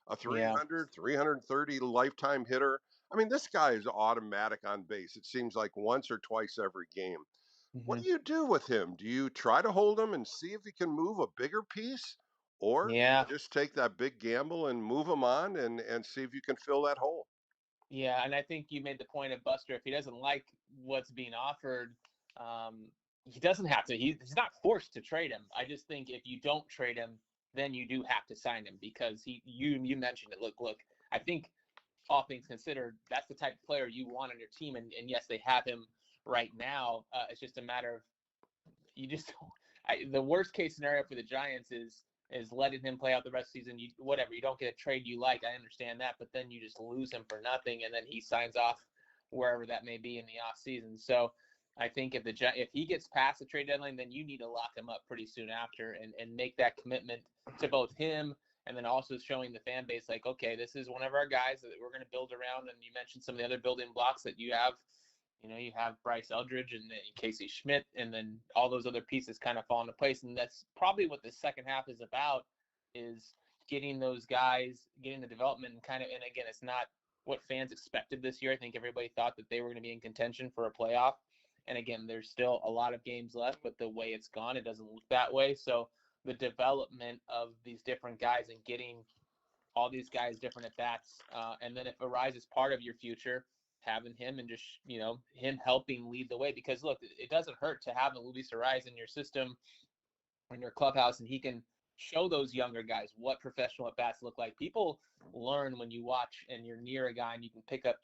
S3: A 300, 330 lifetime hitter. I mean, this guy is automatic on base. It seems like once or twice every game. What do you do with him? Do you try to hold him and see if he can move a bigger piece? Or do you just take that big gamble and move him on and see if you can fill that hole?
S13: Yeah, and I think you made the point of Buster. If he doesn't like what's being offered, he doesn't have to. He's not forced to trade him. I just think if you don't trade him, then you do have to sign him because you mentioned it. Look. I think all things considered, that's the type of player you want on your team, and yes, they have him right now. It's just a matter of the worst case scenario for the Giants is letting him play out the rest of the season. You don't get a trade you like. I understand that, but then you just lose him for nothing, and then he signs off wherever that may be in the off season. So I think if he gets past the trade deadline, then you need to lock him up pretty soon after and make that commitment to both him and then also showing the fan base like, okay, this is one of our guys that we're going to build around. And you mentioned some of the other building blocks that you have. You have Bryce Eldridge and then Casey Schmidt, and then all those other pieces kind of fall into place. And that's probably what the second half is about, is getting those guys, getting the development and again, it's not what fans expected this year. I think everybody thought that they were going to be in contention for a playoff. And again, there's still a lot of games left, but the way it's gone, it doesn't look that way. So the development of these different guys and getting all these guys different at bats. And then if Ariz is part of your future, having him and just, him helping lead the way. Because look, it doesn't hurt to have a Luis Ariz in your system, in your clubhouse, and he can show those younger guys what professional at bats look like. People learn when you watch and you're near a guy and you can pick up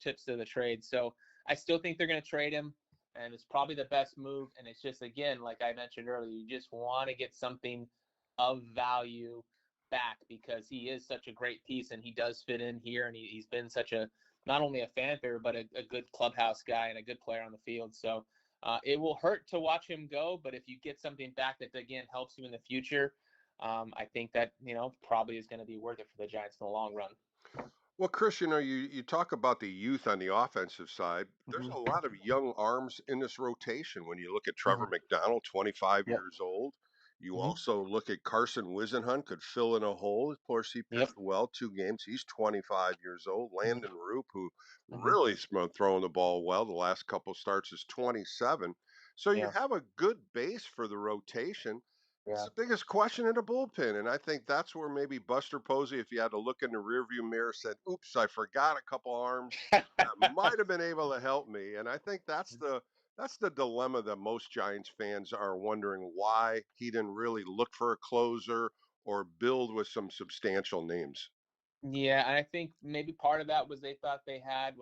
S13: tips to the trade. So I still think they're going to trade him, and it's probably the best move. And it's just, again, like I mentioned earlier, you just want to get something of value back because he is such a great piece and he does fit in here. And he's been such a, not only a fan favorite, but a good clubhouse guy and a good player on the field. So it will hurt to watch him go, but if you get something back that, again, helps you in the future, I think that, probably is going to be worth it for the Giants in the long run.
S3: Well, Chris, you talk about the youth on the offensive side. There's
S13: Mhm.
S3: a lot of young arms in this rotation. When you look at Trevor
S13: Mhm.
S3: McDonald, 25
S13: Yep.
S3: years old. You
S13: Mhm.
S3: also look at Carson Wisenhunt, could fill in a hole. Of course, he
S13: Yep.
S3: pitched well 2 games. He's 25 years old. Landon Roop, who
S13: Mhm.
S3: really's been throwing the ball well the last couple starts, is 27. So you
S13: Yeah.
S3: have a good base for the rotation. It's
S13: Yeah.
S3: the biggest question in the bullpen, and I think that's where maybe Buster Posey, if you had to look in the rearview mirror, said, "Oops, I forgot a couple arms that might have been able to help me." And I think that's the dilemma that most Giants fans are wondering why he didn't really look for a closer or build with some substantial names.
S13: Yeah, and I think maybe part of that was they thought they had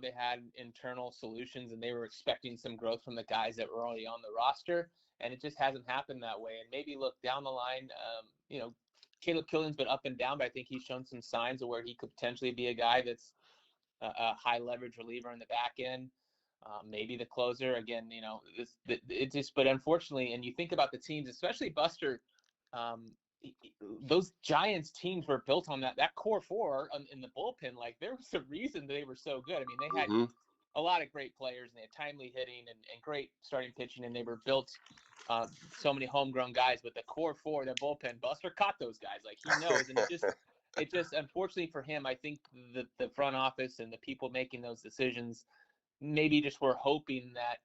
S13: they had internal solutions and they were expecting some growth from the guys that were already on the roster, and it just hasn't happened that way. And maybe look down the line, Caleb Killian's been up and down, but I think he's shown some signs of where he could potentially be a guy that's a high leverage reliever in the back end. Maybe the closer again. It just. But unfortunately, and you think about the teams, especially Buster. Um, those Giants teams were built on that core four in the bullpen. Like there was a reason they were so good. I mean, they had
S3: Hmm.
S13: a lot of great players and they had timely hitting and great starting pitching, and they were built so many homegrown guys. But the core four, their bullpen, Buster caught those guys. Like he knows, and it just unfortunately for him, I think the front office and the people making those decisions maybe just were hoping that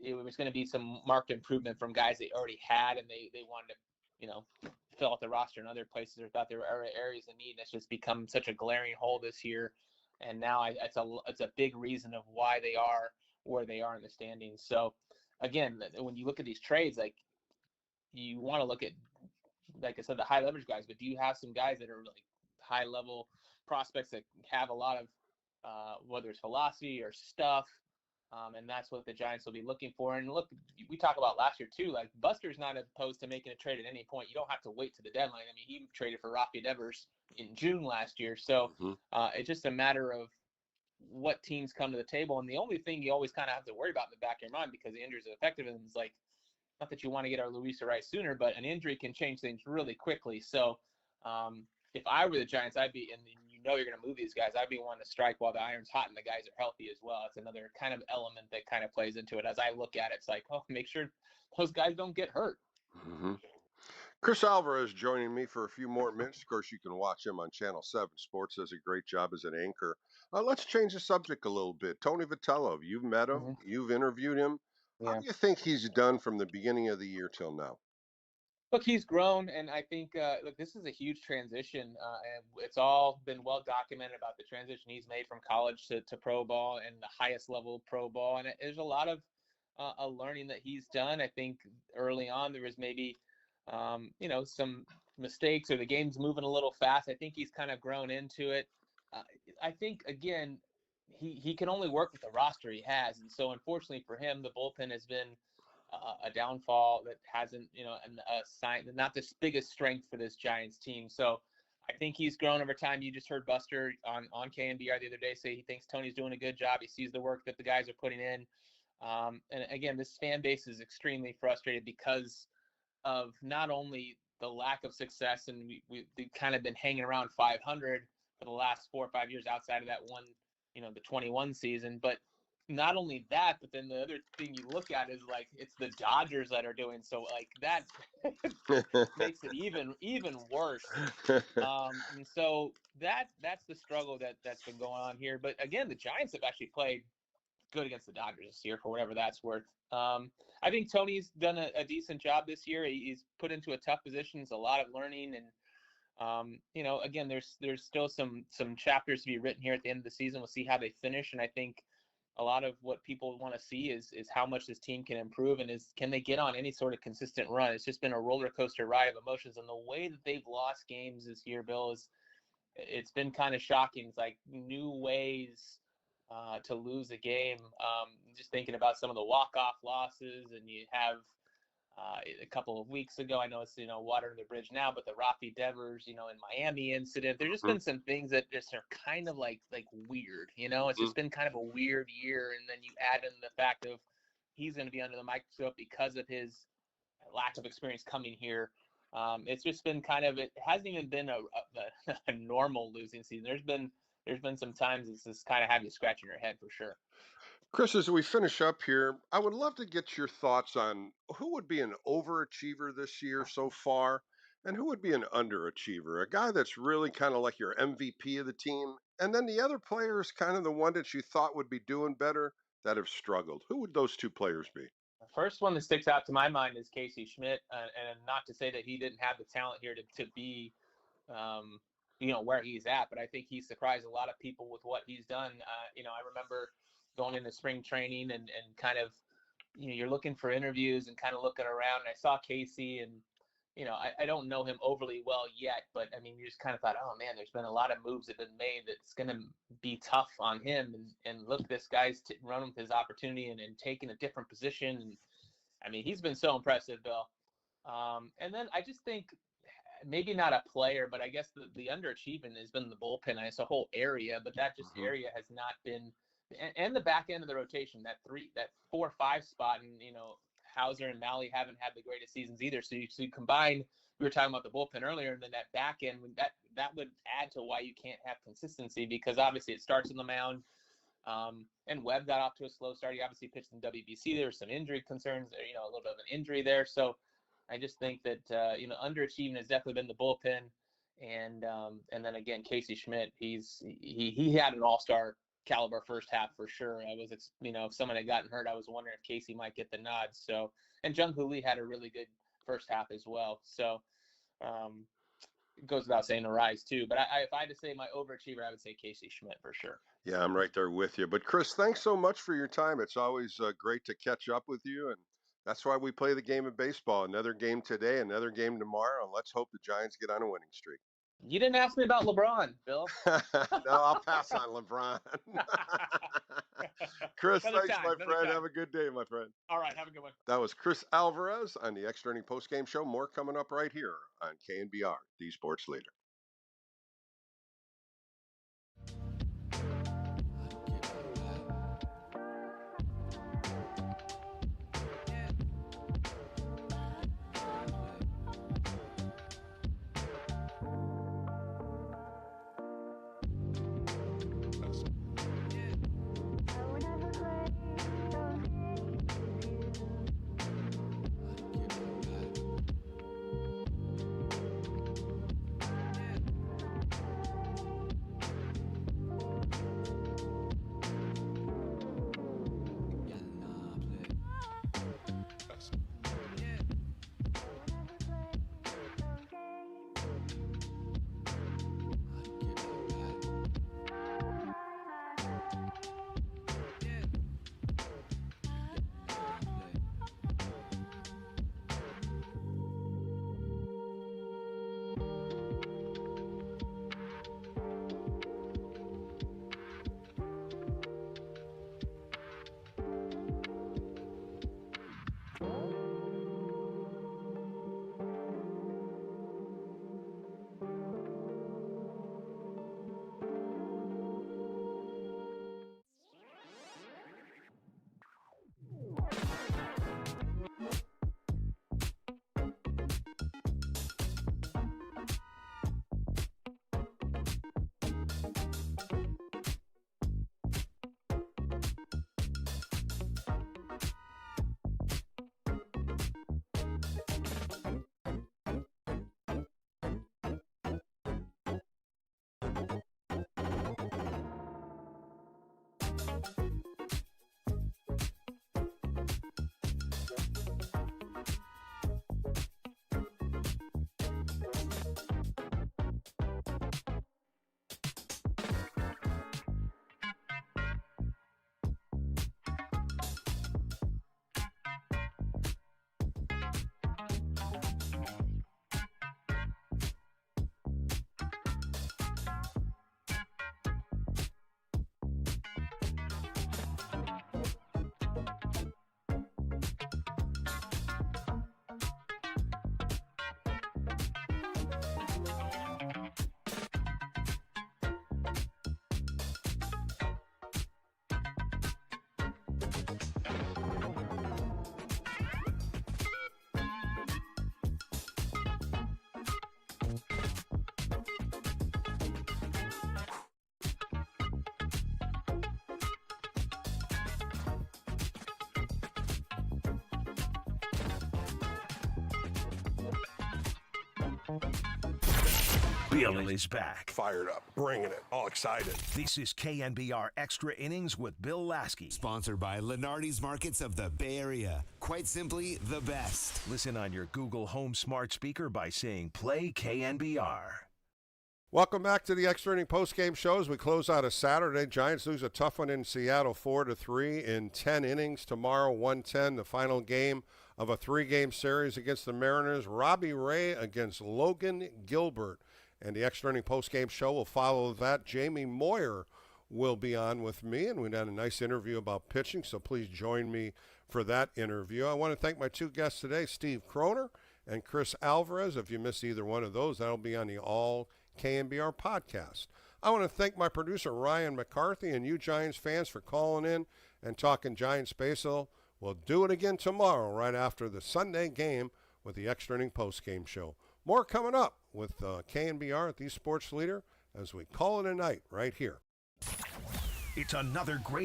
S13: it was going to be some marked improvement from guys they already had, and they wanted to, fill out the roster in other places or thought there were areas of need. That's just become such a glaring hole this year, and now it's a big reason of why they are where they are in the standings. So, again, when you look at these trades, like you want to look at, like I said, the high leverage guys, but do you have some guys that are like high level prospects that have a lot of whether it's velocity or stuff, and that's what the Giants will be looking for. And look, we talked about last year too. Like Buster's not opposed to making a trade at any point. You don't have to wait to the deadline. I mean, he traded for Rafi Devers in June last year, so
S3: Hmm.
S13: it's just a matter of what teams come to the table. And the only thing you always kind of have to worry about in the back of your mind, because the injuries are effective, and it's like, not that you want to get our Luis Ariz sooner, but an injury can change things really quickly. So if I were the Giants, I'd be, and you're going to move these guys, I'd be wanting to strike while the iron's hot and the guys are healthy as well. It's another kind of element that kind of plays into it. As I look at it, it's like, oh, make sure those guys don't get hurt.
S3: Hmm. Chris Alvarez joining me for a few more minutes. Of course, you can watch him on Channel 7 Sports. Does a great job as an anchor. Let's change the subject a little bit. Tony Vitello, you've met him, you've interviewed him. How
S13: Yeah.
S3: do you think he's done from the beginning of the year till now?
S13: Look, he's grown, and I think look, this is a huge transition, and it's all been well documented about the transition he's made from college to pro ball and the highest level pro ball. And there's a lot of a learning that he's done. I think early on there was maybe some mistakes or the game's moving a little fast. I think he's kind of grown into it. Uh, I think again, he can only work with the roster he has, and so unfortunately for him, the bullpen has been a downfall that hasn't, a sign, not the biggest strength for this Giants team. So I think he's grown over time. You just heard Buster on KNBR the other day say he thinks Tony's doing a good job. He sees the work that the guys are putting in. And again, this fan base is extremely frustrated because of not only the lack of success, and we've kind of been hanging around 500 for the last 4 or 5 years outside of that one, the 21 season, but not only that, but then the other thing you look at is like it's the Dodgers that are doing so, like that makes it even worse. And so that's the struggle that's been going on here. But again, the Giants have actually played good against the Dodgers this year for whatever that's worth. I think Tony's done a decent job this year. He's put into a tough position. It's a lot of learning, and Again, there's still some chapters to be written here at the end of the season. We'll see how they finish, and I think a lot of what people want to see is how much this team can improve, and can they get on any sort of consistent run. It's just been a roller coaster ride of emotions, and the way that they've lost games this year, Bill, it's been kind of shocking. It's like new ways to lose a game. Just thinking about some of the walk-off losses, and you have a couple of weeks ago, I know it's water under the bridge now, but the Rafi Devers, in Miami incident. There's just been some things that just are kind of like weird. It's just been kind of a weird year, and then you add in the fact of he's going to be under the microscope because of his lack of experience coming here. It's just been it hasn't even been a normal losing season. There's been some times it's just kind of have you scratching your head for sure.
S3: Chris, as we finish up here, I would love to get your thoughts on who would be an overachiever this year so far and who would be an underachiever, a guy that's really kind of like your MVP of the team, and then the other player is kind of the one that you thought would be doing better that have struggled. Who would those two players be?
S13: The first one that sticks out to my mind is Casey Schmidt, and not to say that he didn't have the talent here to be where he's at, but I think he surprised a lot of people with what he's done. I remember going into spring training and kind of, you're looking for interviews and kind of looking around. And I saw Casey, and, I don't know him overly well yet, but I mean, you just kind of thought, oh man, there's been a lot of moves that have been made that's going to be tough on him. And look, this guy's running with his opportunity and taking a different position. And I mean, he's been so impressive, Bill. And then I just think, maybe not a player, but I guess the underachieving has been the bullpen. It's a whole area, but that just area has not been, and the back end of the rotation, that 4-5 spot, and Hauser and Malley haven't had the greatest seasons either. So you combine, we were talking about the bullpen earlier, and then that back end, that would add to why you can't have consistency, because obviously it starts on the mound. And Webb got off to a slow start. He obviously pitched in WBC. There were some injury concerns, a little bit of an injury there. So I just think that underachieving has definitely been the bullpen, and then again Casey Schmidt, he had an all-star caliber first half for sure. I was if someone had gotten hurt, I was wondering if Casey might get the nod. So, and Jung Hoo Lee had a really good first half as well. So it goes without saying to Rise too. But if I had to say my overachiever, I would say Casey Schmidt for sure.
S3: Yeah, I'm right there with you. But Chris, thanks so much for your time. It's always great to catch up with you, and that's why we play the game of baseball. Another game today, another game tomorrow, and let's hope the Giants get on a winning streak.
S13: You didn't ask me about LeBron, Bill.
S3: No, I'll pass on LeBron. Chris, thanks, my friend. Have a good day, my friend.
S13: All right, have a good one.
S3: That was Chris Alvarez on the Extra Inning Postgame Show. More coming up right here on KNBR, the Sports Leader.
S1: Bill is back.
S3: Fired up, bringing it, all excited.
S1: This is KNBR Extra Innings with Bill Laskey.
S6: Sponsored by Lenardi's Markets of the Bay Area. Quite simply, the best.
S1: Listen on your Google Home smart speaker by saying play KNBR.
S3: Welcome back to the Extra Inning Post-Game Show as we close out a Saturday. Giants lose a tough one in Seattle 4-3 in 10 innings. Tomorrow, 1:10, the final game of a 3-game series against the Mariners. Robbie Ray against Logan Gilbert. And the Extra Inning Post-Game Show will follow that. Jamie Moyer will be on with me, and we had a nice interview about pitching, so please join me for that interview. I want to thank my two guests today, Steve Kroner and Chris Alvarez. If you missed either one of those, that'll be on the All KNBR podcast. I want to thank my producer, Ryan McCarthy, and you Giants fans for calling in and talking Giants baseball. We'll do it again tomorrow right after the Sunday game with the Extra Inning Post-Game Show. More coming up with KNBR, the sports leader, as we call it a night right here.
S1: It's another great